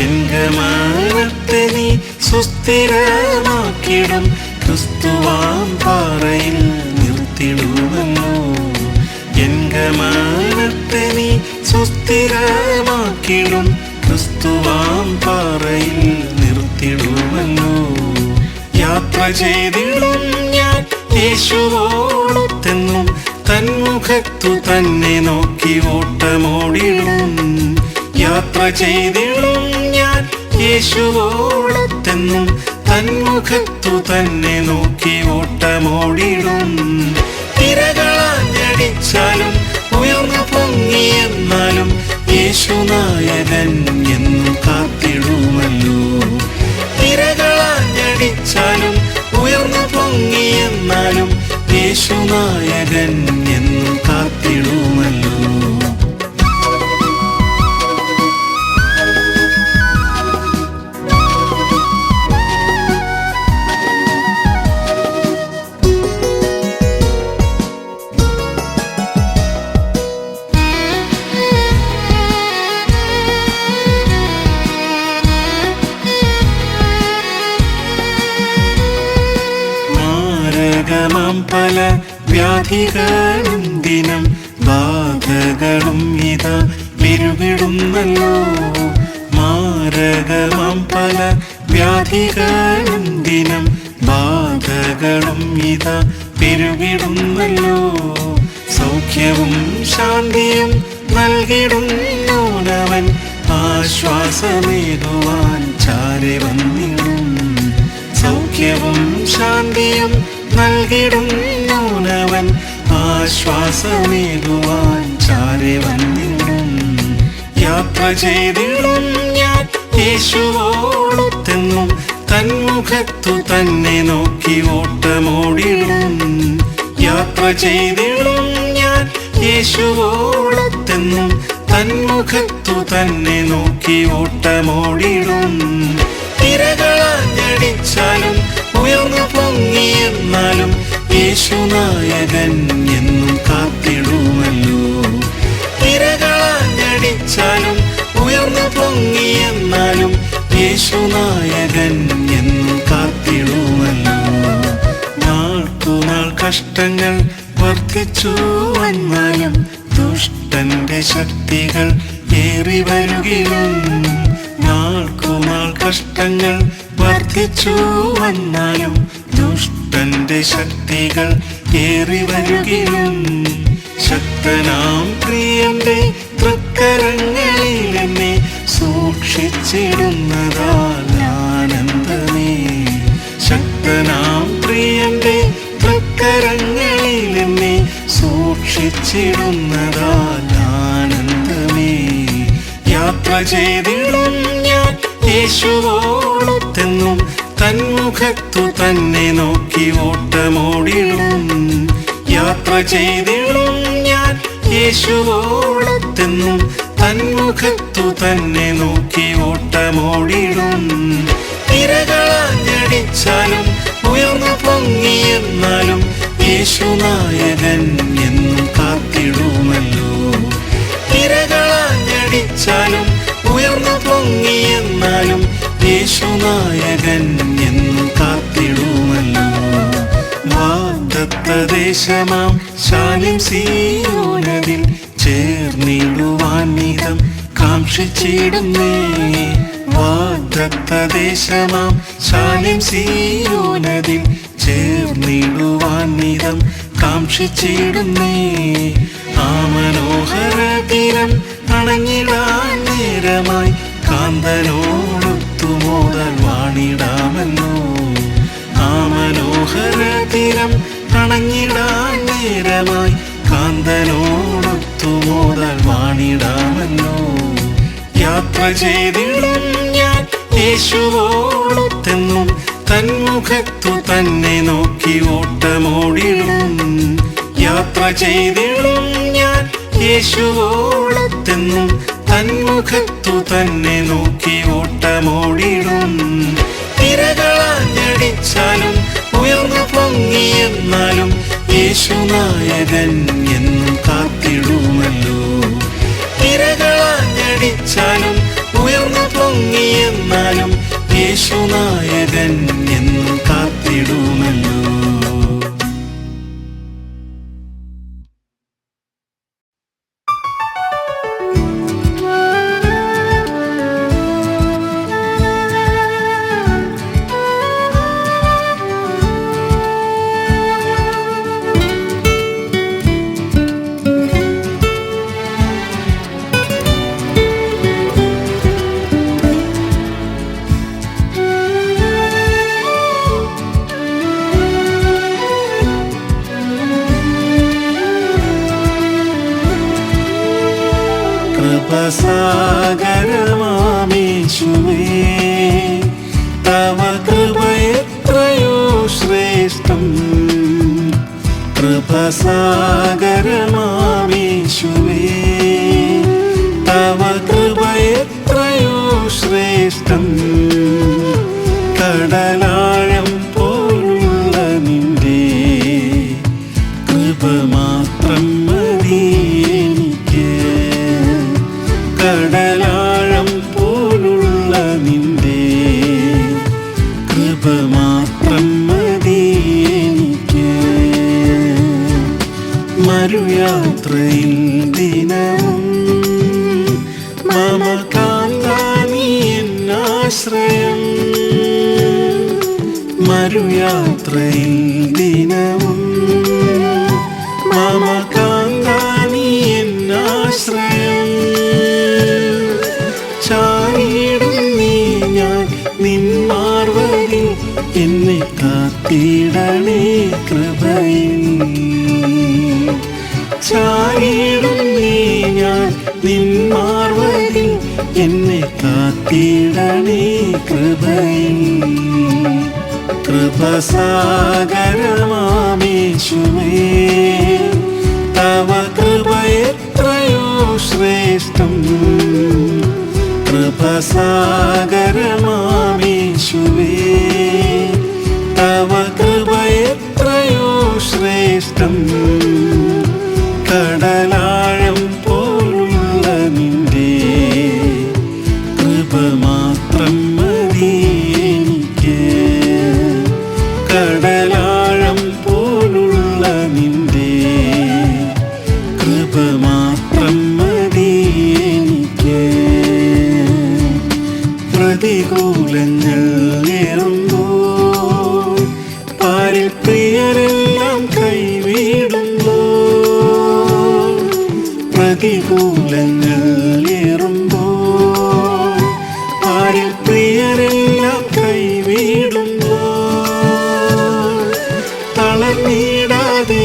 എൻഗമാനത്തെ നീ സുസ്ഥിരമാക്കിടും. ക്രിസ്തുവാം പാറയിൽ നിർത്തിടുമല്ലോ. എൻഗമാനത്തെ നീ സുസ്ഥിരമാക്കിടും. ക്രിസ്തുവാം പാറയിൽ നിർത്തിടുമല്ലോ. യാത്ര ചെയ്തിടും ഞാൻ യേശുവോടൊത്തെന്നും, തന്മുഖത്തു തന്നെ നോക്കി ഓട്ടമോടിടും. യാത്ര ചെയ്തിടും ഞാൻ യേശുവോടൊത്തെന്നും, തന്മുഖത്തു തന്നെ നോക്കി ഓട്ടമോടിടും. തിരകളാഞ്ഞടിച്ചാലും ഉയർന്നു പൊങ്ങിയെന്നാലും യേശുനായകൻ എന്നും കാത്തിടുമല്ലോ. തിരകളാഞ്ഞടിച്ചാലും ഉയർന്നു പൊങ്ങിയെന്നാലും യേശുനായകൻ എന്നും കാത്തിടുമല്ലോ. പല വ്യാധികളും ദിനം ബാധകളും ഇതാ പെരുകിടുന്നല്ലോ. മാരകമാം പല വ്യാധികളും ദിനം ബാധകളും ഇതാ പെരുകിടുന്നല്ലോ. സൗഖ്യവും ശാന്തിയും നൽകിടുന്നവൻ ആശ്വാസമേകുവാൻ ചാരെ വന്നിടും. സൗഖ്യവും ശാന്തിയും നൽകിടുന്നവൻ ആശ്വാസമേകുവാൻ ചാരെ വന്നിടും. യാത്ര ചെയ്തിടും ഞാൻ യേശുവോടൊത്തെന്നും തന്മുഖത്തു തന്നെ നോക്കി ഓട്ടമോടിടും. യാത്ര ചെയ്തിടും ഞാൻ യേശുവോടൊത്തെന്നും തന്മുഖത്തു തന്നെ നോക്കി ഓട്ടമോടിടും. തിരകളാഞ്ഞടിച്ചാലും ഉയർന്നു പൊങ്ങിയെന്നാലും യേശുനായകൻ എന്നും കാത്തിടുമല്ലോ. തിരകളാഞ്ഞടിച്ചാലും ഉയർന്നു പൊങ്ങിയെന്നാലും യേശുനായകൻ എന്നും കാത്തിടുമല്ലോ. നാൾക്കുനാൾ കഷ്ടങ്ങൾ വർദ്ധിച്ചു വന്നാലും ദുഷ്ടന്റെ ശക്തികൾ ഏറി വരുകിലും. നാൾക്കുനാൾ കഷ്ടങ്ങൾ വർദ്ധിച്ചു വന്നാലും ദുഷ്ടന്റെ ശക്തികൾ ഏറി വരുകിലും. ശക്തനാം പ്രിയന്റെ തൃക്കരങ്ങളിൽ എന്നെ സൂക്ഷിച്ചിടുന്നതാൽ ആനന്ദമേ. ശക്തനാം പ്രിയന്റെ തൃക്കരങ്ങളിൽ എന്നെ സൂക്ഷിച്ചിടുന്നതാൽ ആനന്ദമേ. യാത്ര ചെയ്തിടും ഞാൻ യേശുവോടൊത്തെന്നും തന്മുഖത്തു തന്നെ നോക്കി ഓട്ടമോടിടും. യാത്ര ചെയ്തിടും ഞാൻ യേശുവോടൊത്തെന്നും തന്മുഖത്തു തന്നെ നോക്കി ഓട്ടമോടിടും. തിരകളാഞ്ഞടിച്ചാലും ഉയർന്നു പൊങ്ങിയെന്നാലും യേശുനായകൻ എന്നും കാത്തിടുമല്ലോ. തിരകളാഞ്ഞടിച്ചാലും ഉയർന്നു പൊങ്ങിയെന്നാലും യേശുനായകൻ എന്നും കാത്തിടുമല്ലോ. വാഗ്ദത്ത ദേശമാം ശാലിം സീയോനതിൽ ചേർന്നിടുവാൻ നിതം കാംക്ഷിച്ചിടുന്നേ. വാഗ്ദത്ത ദേശമാം ശാലിം സീയോനതിൽ ചേർന്നിടുവാൻ നിതം കാംക്ഷിച്ചിടുന്നേ. ആ മനോഹര തീരം അണഞ്ഞിടാൻ നേരമായി കാന്തനോടൊത്തുമോദാൻ വാണിടാമല്ലോ. ആ മനോഹര തീരം അണഞ്ഞിടാൻ നേരമായി കാന്തനോടൊത്തുമോദാൻ വാണിടാമല്ലോ. യാത്ര ചെയ്തിടും ഞാൻ യേശുവോടൊത്തെന്നും തന്മുഖത്തു തന്നെ നോക്കി ഓട്ടമോടിടും. യാത്ര ചെയ്തിടും ഞാൻ യേശുവോടൊത്തെന്നും തന്മുഖത്തു തന്നെ നോക്കി ഓട്ടമോടിടും. തിരകളാഞ്ഞടിച്ചാലും ഉയർന്നു പൊങ്ങിയെന്നാലും യേശുനായകൻ എന്നും കാത്തിടുമല്ലോ. തിരകളാഞ്ഞടിച്ചാലും ഉയർന്നു പൊങ്ങിയെന്നാലും യേശുനായകൻ എന്നും കാത്തിടുമല്ലോ. കൃപസാഗരമാമേശുവേ തവ കൃപയെത്രയോ ശ്രേഷ്ഠം. കൃപസാഗരമാമേശുവേ തവ കൃപയെത്രയോ ശ്രേഷ്ഠം. കടലാഴം പോലുള്ള നിന്റെ കൃപ മാത്രം മതി എനിക്ക്. കടലാഴം പോലുള്ള നിന്റെ കൃപ മാത്രം മതി എനിക്ക്. മരുയാത്രയിൽ ദിനവും മമ കാന്താ നീ എന്നാശ്രയം. മരുയാത്രയിൽ ദിനവും മമ കാന്താ നീ എന്നാശ്രയം. ചാരിയിടും നീ ഞാൻ നിൻ മാർവതിൽ എന്നെ കാത്തിടണേ. കൃപയിൽ ചാരിയിടുന്നേ ഞാൻ നിൻ മാർവതിൽ എന്നെ കാത്തിടണേ കൃപയിൽ കൃപസാഗരമാമേശുവേ തവ കൃപ എത്രയോ ശ്രേഷ്ഠം കൃപസാഗരമാമേശുവേ തവ കൃപ എത്രയോ ശ്രേഷ്ഠം കടലാഴം പോലുള്ള നിന്റെ കൃപ മാത്രം മതി എനിക്ക് കടലാഴം പോലുള്ള നിന്റെ കൃപ മാത്രം മതി എനിക്ക് പ്രതികൂലങ്ങൾ ഏറുമ്പോൾ പാരിൽ പ്രിയരെല്ലാം കൈവിടുമ്പോൾ പ്രതികൂലങ്ങൾ ഏറുമ്പോൾ പാരിൽ പ്രിയരെല്ലാം കൈവിടുമ്പോൾ തളർന്നിടാതെ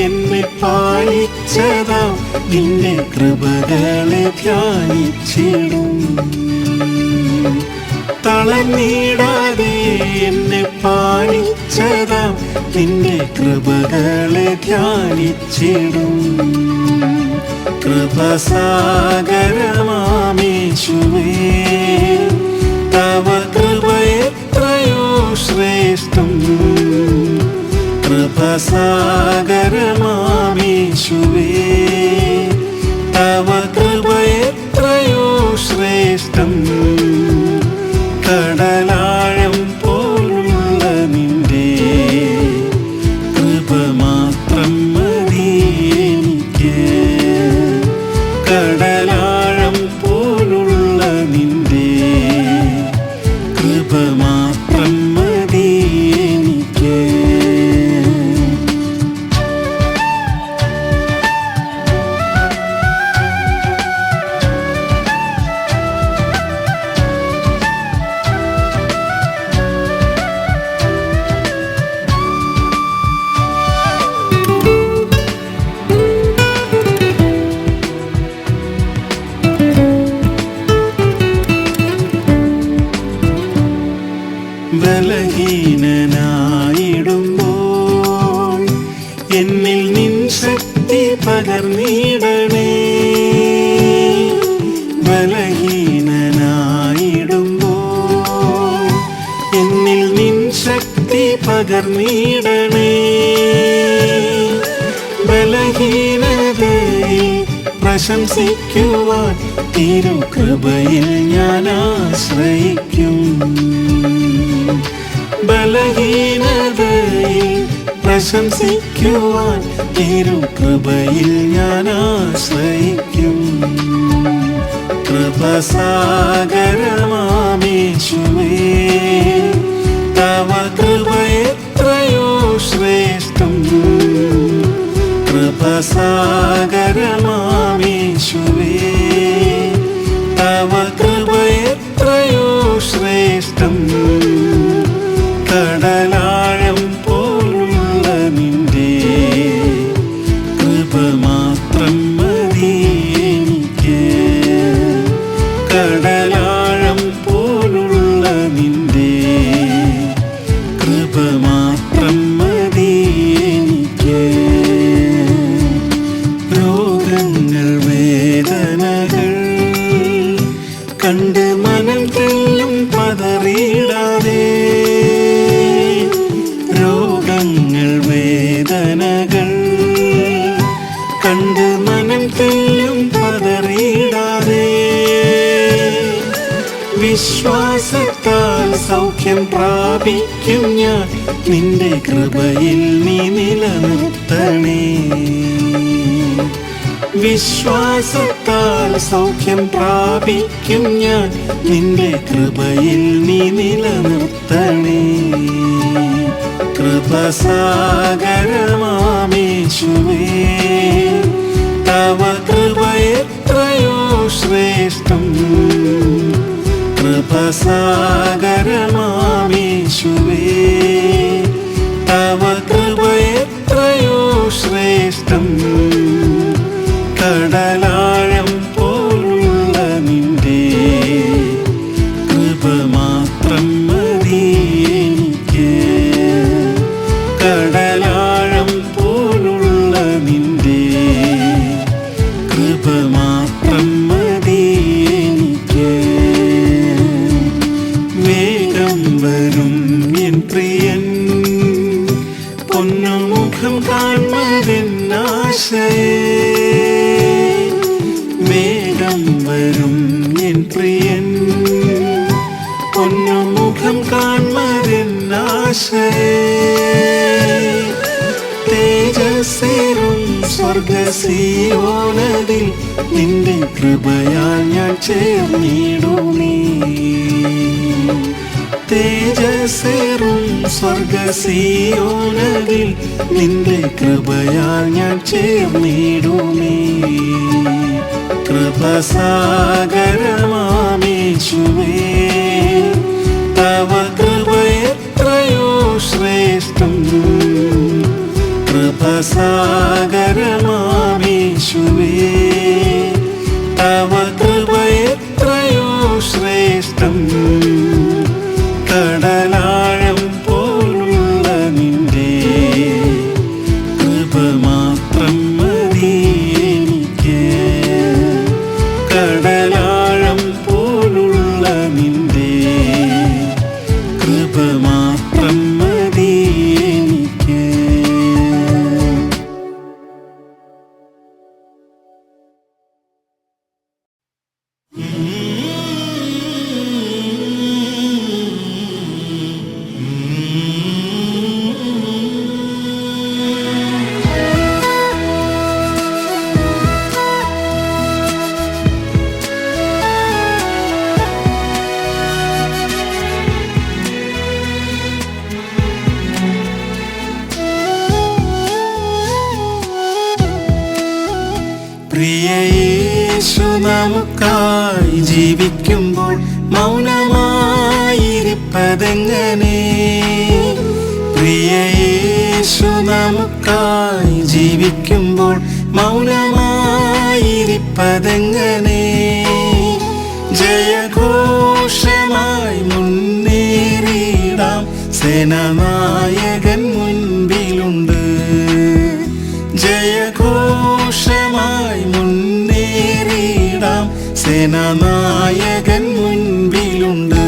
എന്നെ പാലിച്ചതാം നിന്റെ കൃപകളെ ധ്യാനിച്ചിടും തളർന്നിടാതെ എന്നെ പാലിച്ചതാം നിന്റെ കൃപകളെ ധ്യാനിച്ചിടും കൃപസാഗരമാമേശുവേ തവ കൃപ എത്രയോ ശ്രേഷ്ഠം കൃപസാഗരമാമേശുവേ തവ കൃപ എത്രയോ ശ്രേഷ്ഠം കടലാഴം പോലുള്ള നിന്റെ കൃപ മാത്രം മതി എനിക്ക് കടലാഴം പോലുള്ള നിന്റെ കൃപ മാത്രം മതി എനിക്ക് ബലഹീനനായിടുമ്പോൾ എന്നിൽ നിൻ ശക്തി പകർന്നിടണേ ബലഹീനനായിടുമ്പോൾ എന്നിൽ നിൻ ശക്തി പകർന്നിടണേ ബലഹീനതയിൽ പ്രശംസിക്കുവാൻ തിരുകൃപയിൽ ഞാൻ ആശ്രയിക്കും ബലഹീനതയിൽ പ്രശംസിക്കുവാൻ തിരുകൃപയിൽ ഞാൻ ആശ്രയിക്കും കൃപസാഗരമാമേശുവേ തവ കൃപ എത്രയോ ശ്രേഷ്ഠം കൃപസാഗരമാമേശുവേ തവ കൃപ എത്രയോ ശ്രേഷ്ഠം കടലാഴം പോലുള്ള നിന്റെ കൃപ മാത്രം മതി എനിക്ക് കടലാഴം പോലുള്ള നിന്റെ കൃപ മാത്രം മതി എനിക്ക് രോഗങ്ങൾ വേദനകൾ കണ്ട് മനം തെല്ലും പതറിയിടാതെ രോഗങ്ങൾ വേദനകൾ കണ്ട് മനം തെല്ലും പതറിയിടാതെ വിശ്വാസത്താൽ സൗഖ്യം പ്രാപിക്കും ഞാൻ നിന്റെ കൃപയിൽ നീ നിലനിർത്തണേ വിശ്വാസത്താൽ സൗഖ്യം പ്രാപിക്കും ഞാൻ നിന്റെ കൃപയിൽ നീ നിലനിർത്തണേ കൃപസാഗരമാമേശുവേ തവ കൃപ എത്രയോ ശ്രേഷ്ഠം കൃപസാഗരമാമേശുവേ തവ കൃപ എത്രയോ ശ്രേഷ്ഠം. കടലാഴം പോലുള്ള നിന്റെ കൃപ മാത്രം മതി എനിക്ക്. കടലാഴം പോലുള്ള നിന്റെ കൃപ മാത്രം മതി എനിക്ക്. വേഗം വരും എൻ പ്രിയൻ, പൊന്നുമുഖം കാൺമതെന്നാശയേ. വേഗം വരും എൻ പ്രിയൻ, പൊന്നുമുഖം കാൺമതെന്നാശയേ. തേജസ്സേറും സ്വർഗസീയോനതിൽ നിന്റെ കൃപയാൽ ഞാൻ ചേർന്നിടുമേ. തേജസ്സേറും സ്വർഗസീയോനതിൽ നിന്റെ കൃപയാൽ ഞാൻ ചേർന്നിടുമേ. കൃപസാഗരമാമേശുവേ, തവ കൃപ എത്രയോ ശ്രേഷ്ഠം. കൃപസാഗരമാമേശുവേ, തവ കൃപ എത്രയോ ശ്രേഷ്ഠം. കടലാഴം പോലുള്ള നിന്റെ കൃപ മാത്രം മതി എനിക്ക്. കടലാഴം പോലുള്ള നിന്റെ കൃപ മാത്രം മതി എനിക്ക്. പ്രിയ യേശു നമുക്കായി ജീവിക്കുമ്പോൾ മൗനമായിരിപ്പതെങ്ങനെ? പ്രിയ യേശു നമുക്കായി ജീവിക്കുമ്പോൾ മൗനമായിരിപ്പതെങ്ങനെ? ജയഘോഷമായി മുന്നേറിയിടാം, സേനാനായകൻ മുൻപിലുണ്ട്. ജയഘോഷമായി മുന്നേറിയിടാം, സേനാനായകൻ മുൻപിലുണ്ട്.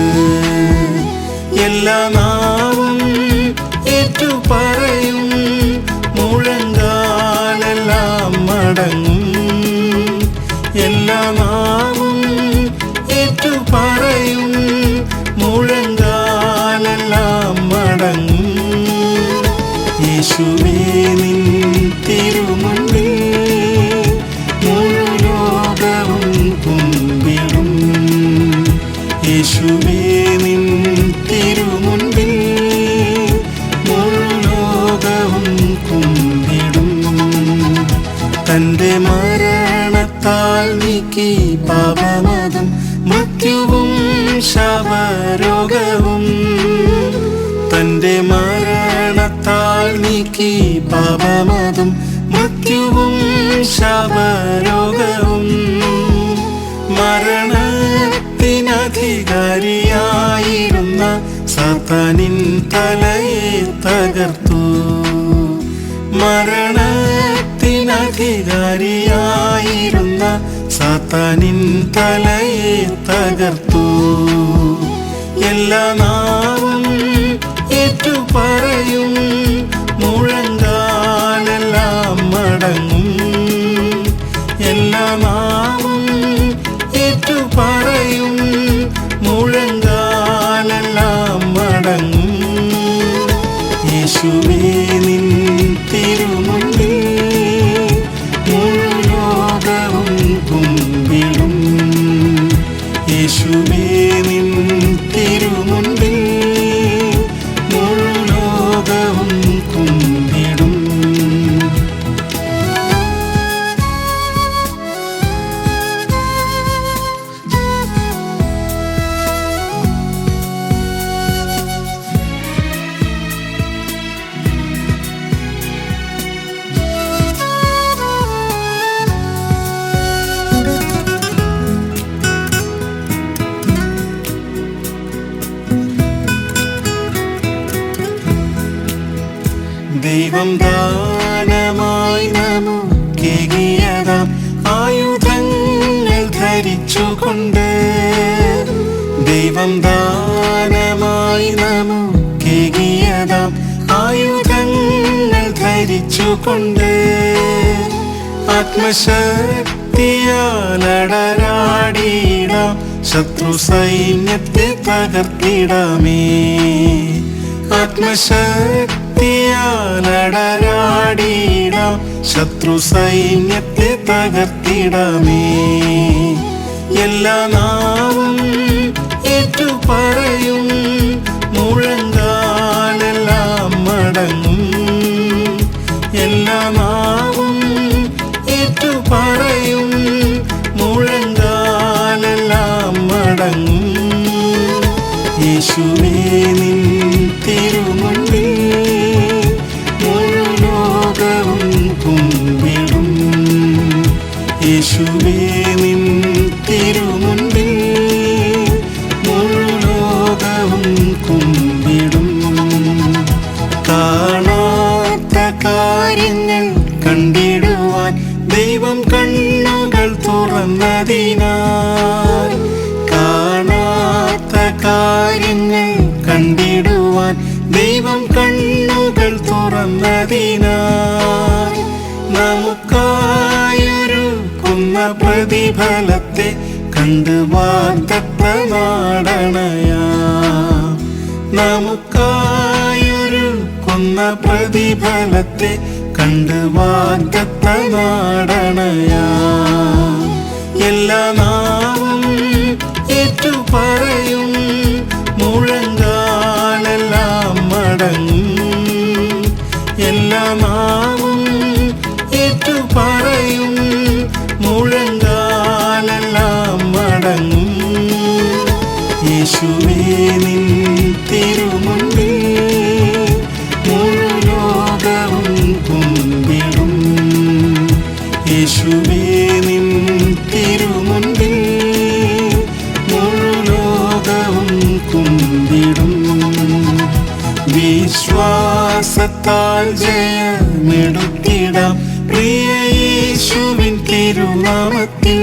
എല്ലാ നാവും ഏറ്റുപറയും, മുഴങ്കാലെല്ലാം മടങ്ങും. എല്ലാ നാവും ഏറ്റുപറയും, മുഴങ്കാലെല്ലാം മടങ്ങും. യേശുവേ നിൻ തിരുമുൻപിൽ മുഴു ലോകവും കുമ്പിടും. യേശുവേ നിൻ തിരുമുൻപിൽ മുഴു ലോകവും കുമ്പിടും. തൻ്റെ മരണത്താൽ നീക്കി പാപമതും മൃത്യുവും ശാപരോഗവും. തൻ്റെ മരണത്താൽ നീക്കി പാപമതും മൃത്യുവും ശാപരോഗവും. മരണത്തിനധികാരിയായിരുന്ന സാത്താനിൻ തലയെ തകർത്തു. മരണത്തിനധികാരിയായിരുന്ന സാത്താനിൻ തലയെ തകർത്തു. എല്ലാ നാവും ഏറ്റുപറയും, മുഴങ്കാലെല്ലാം മടങ്ങും. എല്ലാ നാവും ഏറ്റുപറയും, മുഴങ്കാലെല്ലാം മടങ്ങും. യേശുവേ നിൻ തിരുമുൻപിൽ മുഴു ലോകവും കുമ്പിടും. യേശുവേ നിൻ തിരുമുൻപിൽ മുഴു ലോകവും ദൈവം ദാനമായി നമുക്കേകിയതാം ആയുധങ്ങൾ ധരിച്ചുകൊണ്ട്, ദൈവം ദാനമായി നമുക്കേകിയതാം ആയുധങ്ങൾ ധരിച്ചുകൊണ്ട്, ആത്മശക്തിയാലടരാടിയിടാം ശത്രു സൈന്യത്തെ തകർത്തിടാമേ. ആത്മശക്തിയാലടരാടിയിടാം ശത്രു സൈന്യത്തെ തകർത്തിടാമേ. എല്ലാ നാവും ഏറ്റുപറയും, മുഴങ്കാലെല്ലാം മടങ്ങും. എല്ലാ നാവും ഏറ്റുപറയും, മുഴങ്കാലെല്ലാം മടങ്ങും. യേശുവേ നിൻ തിരുമുൻപിൽ മുഴു ലോകവും കുമ്പിടും. യേശുവേ നിൻ തിരുമുൻപിൽ മുഴു ലോകവും കുമ്പിടും. കാണാത്ത കാര്യങ്ങൾ കണ്ടിടുവാൻ ദൈവം കണ്ണുകൾ തുറന്നതിനാൽ, കാണാത്ത കാര്യങ്ങൾ കണ്ടിടുവാൻ ദൈവം കണ്ണുകൾ തുറന്നതിനാൽ, നമുക്കായൊരുക്കുന്ന പ്രതിഫലത്തെ കണ്ട് വാഗ്ദത്ത നാടണയാം. നമുക്കായൊരുക്കുന്ന പ്രതിഫലത്തെ കണ്ട് വാഗ്ദത്ത നാടണയാം. എല്ലാ നാവും ഏറ്റുപറയും, മുഴങ്കാലെല്ലാം മടങ്ങും. എല്ലാ നാവും ഏറ്റുപറയും, മുഴങ്കാലെല്ലാം മടങ്ങും. യേശുവേ നിൻ തിരുമുൻപിൽ മുഴു ലോകവും കുമ്പിടും. യേശുവേ നിൻ തിരുമുൻപിൽ മുഴു ലോകവും കുമ്പിടും. വിശ്വാസത്താൽ ജയമെടുത്തിടാം പ്രിയ യേശുവിൻ തിരുനാമത്തിൽ.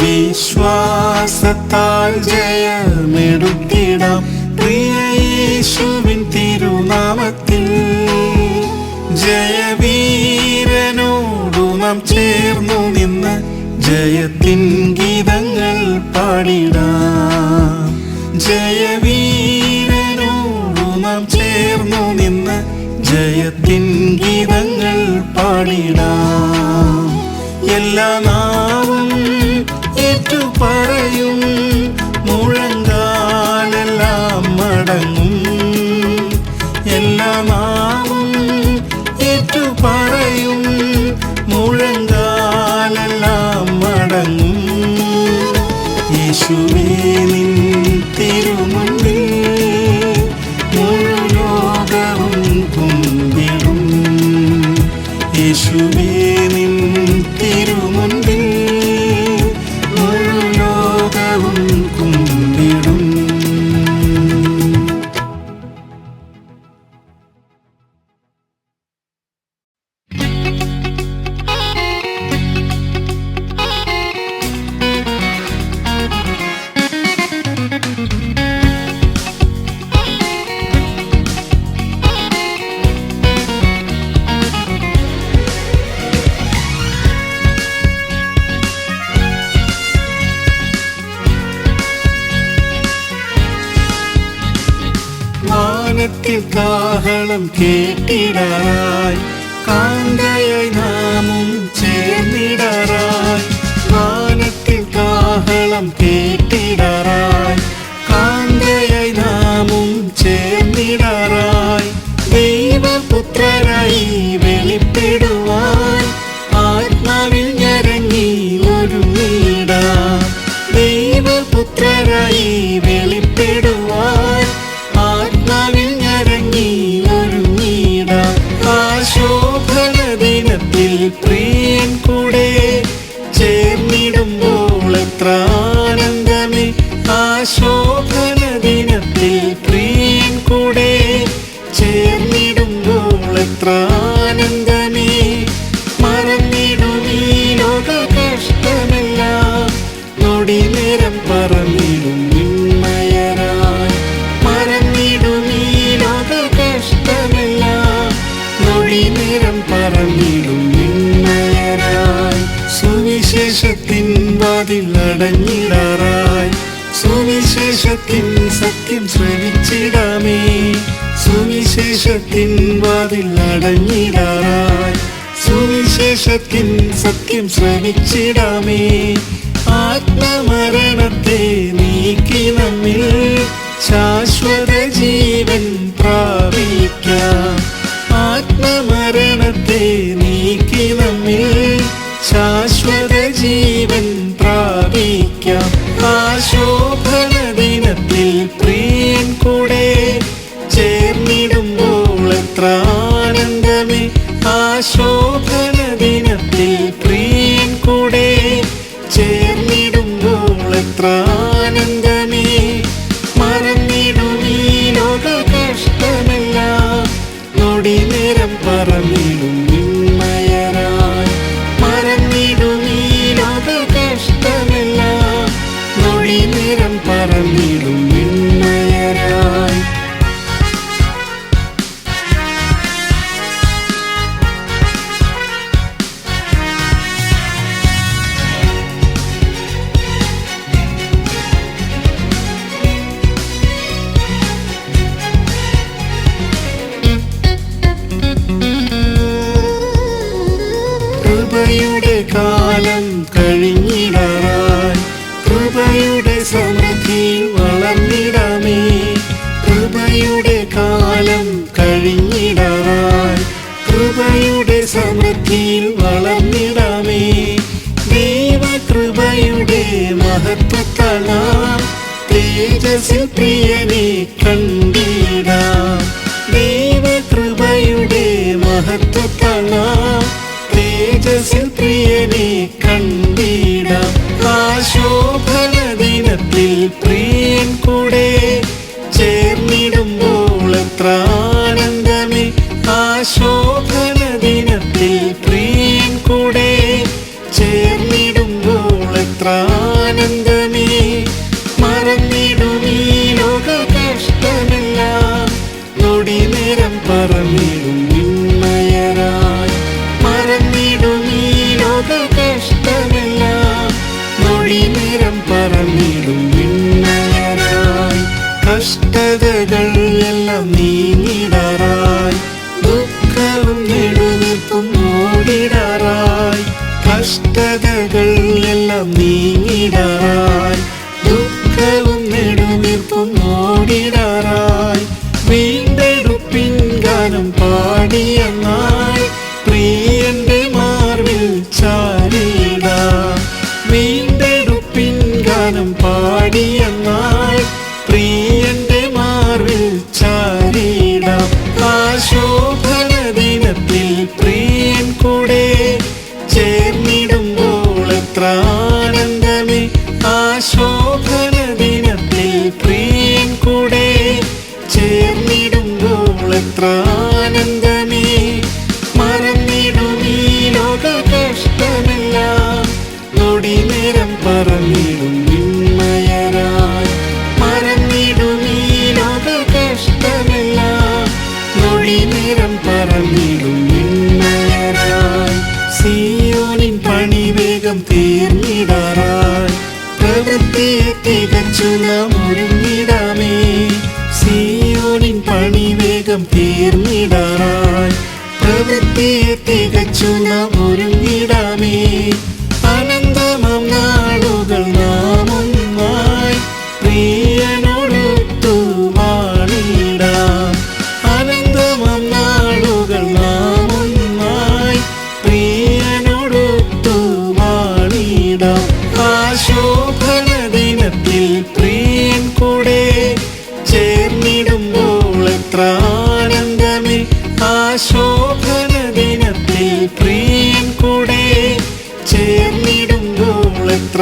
വിശ്വാസത്താൽ ജയമെടുത്തിടാം പ്രിയ യേശുവിൻ തിരുനാമത്തിൽ. ജയവീരനോടു നാം ചേർന്നു നിന്ന് ജയത്തിൻ ഗീതങ്ങൾ പാടിടാം. ജയവീരനോടു നാം ചേർന്നു നിന്ന് ജയത്തിൻ ഗീതങ്ങൾ പാടിടാം. എല്ലാ നാവും ഏറ്റുപറയും, മുഴങ്കാലെല്ലാം മടങ്ങും. എല്ലാ നാവും ഏറ്റുപറയും, മുഴങ്കാലെല്ലാം മടങ്ങും. യേശുവേ നിൻ തിരുമുൻപിൽ മുഴു ലോകവും കുമ്പിടും. യേശുവേ നിൻ തിരുമുൻപിൽ മുഴു ലോകവും കുമ്പിടും. വാനത്തിൽ കാഹളം കേട്ടിടാറായി, കാന്തയായി നാമും ചേർന്നിടാറായി. വാനത്തിൽ കാഹളം കേട്ടിടാറായി, കാന്തയായി നാമും ചേർന്നിടാറായി. ദൈവപുത്രരായി വെളിപ്പെടുവാൻ ആത്മാവിൽ ഞരങ്ങി ഒരുങ്ങിടാം. ദൈവപുത്രരായി വെളിപ്പെടുവാൻ ആത്മാവിൽ ഞരങ്ങി ഒരുങ്ങിടാം. ആശോഭന ദിനത്തിൽ പ്രിയൻ കൂടെ ചേർന്നിടുമ്പോൾ എത്ര ആനന്ദമേ. ആശോഭന ദിനത്തിൽ പ്രിയൻ കൂടെ ചേർന്നിടുമ്പോൾ എത്ര ആനന്ദമേ. മറന്നിടും ഈ ലോക കഷ്ടമെല്ലാം, നൊടി നേരം പറന്നിടും വിണ്മയരായി. മറന്നിടും ഈ ലോക കഷ്ടമെല്ലാം, നൊടി നേരം പറന്നിടും വിണ്മയരായി. സുവിശേഷത്തിൻ വാതിൽ അടഞ്ഞിടാറായി, സുവിശേഷത്തിൻ സത്യം ശ്രവിച്ചിടാമേ. സുവിശേഷത്തിൻ വാതിൽ അടഞ്ഞിടാറായി, സുവിശേഷത്തിൻ സത്യം ശ്രവിച്ചിടാമേ. ആത്മമരണത്തെ നീക്കി നമ്മിൽ ശാശ്വത ജീവൻ പ്രാപിക്കാം. ആത്മമരണത്തെ നീക്കി നമ്മിൽ ശാശ്വത ജീവൻ പ്രാപിക്കാം. ആശോഭന ദിനത്തിൽ പ്രിയൻ കൂടെ ചേർന്നിടുമ്പോൾ എത്ര ആനന്ദമേ. ആശോഭന ദിനത്തിൽ പ്രിയൻ കൂടെ ചേർന്നിടുമ്പോൾ എത്ര ആനന്ദമേ. മറന്നിടും ഈ ലോക കഷ്ടമെല്ലാം, നൊടി നേരം പറന്നിടും വിണ്മയരായി. മറന്നിടും ഈ ലോക കഷ്ടമെല്ലാം, നൊടി നേരം പറന്നിടും വിണ്മയരായി. കൃപയുടെ കാലം കഴിഞ്ഞിടാറായി, കൃപയുടെ സമൃദ്ധിയിൽ വളർന്നിടാമേ. കൃപയുടെ കാലം കഴിഞ്ഞിടാറായി, കൃപയുടെ സമൃദ്ധിയിൽ വളർന്നിടാമേ. ദൈവകൃപയുടെ മഹത്വത്താൽ നാം തേജസ്സിൽ പ്രിയനെ കണ്ടിടാം. ദൈവകൃപയുടെ മഹത്വത്താൽ നാം തേജസ്സിൽ പ്രിയനെ കണ്ടിടാം. ആശോഭന ദിനത്തിൽ പ്രിയൻ കൂടെ ചേർന്നിടുമ്പോൾ എത്ര ആനന്ദമേ. ആശോഭന ദിനത്തിൽ പ്രിയൻ കൂടെ ചേർന്നിടുമ്പോൾ എത്ര ആനന്ദമേ. മറന്നിടും ഈ ലോക കഷ്ടമെല്ലാം, നൊടി നേരം പറന്നിടും വിണ്മയരായി. മറന്നിടും ഈ ലോക കഷ്ടമെല്ലാം, നൊടി നേരം പറന്നിടും വിണ്മയരായി. കഷ്ടതകൾ എല്ലാം നീങ്ങിടാറായി, ദുഃഖവും നെടുവീർപ്പും ഓടിടാറായി. കഷ്ടതകൾ എല്ലാം നീങ്ങിടാറായി, ദുഃഖവും നെടുവീർപ്പും ഓടിടാറായി. വീണ്ടെടുപ്പിൻ ഗാനം പാടിയ നാൾ പ്രിയന്റെ മാർവിൽ ചാരിടാം. വീണ്ടെടുപ്പിൻ ഗാനം പാടിയ നാൾ പ്രിയന്റെ മാർവിൽ ചാരിടാം. ആശോഭന ദിനത്തിൽ പ്രിയൻ കൂടെ ചേർന്നിടുമ്പോൾ എത്ര ആനന്ദമേ. ആശോഭന ദിനത്തിൽ പ്രിയൻ കൂടെ ചേർന്നിടുമ്പോൾ എത്ര ആനന്ദമേ. മറന്നിടും ഈ ലോക കഷ്ടമെല്ലാം, നൊടി നേരം പറന്നിടും വിണ്മയരായി. മറന്നിടും ഈ ലോക കഷ്ടമെല്ലാം, നൊടി നേരം പറന്നിടും വിണ്മയരായി. സിയോനിൻ പണി വേഗം തീർന്നിടാറായി, പ്രവൃത്തിയെ തികച്ചു നാം ഒരുങ്ങിടാമേ. സിയോനിൻ പണി വേഗം തീർന്നിടാറായി, പ്രവൃത്തിയെ തികച്ചു നാം ഒരുങ്ങിടാമേ. അനന്തമാം നാളുകൾ നാം ഒന്നായി പ്രിയനോടൊത്തു വാണിടാം. അനന്തമാം നാളുകൾ നാം ഒന്നായി പ്രിയനോടൊത്തു വാണിടാം. ആശോഭന ദിനത്തിൽ പ്രിയൻ കൂടെ ചേർന്നിടുമ്പോൾ എത്ര ആനന്ദമേ. ആശോഭന ദിനത്തിൽ പ്രിയൻ കൂടെ ചേർന്നിടുമ്പോൾ എത്ര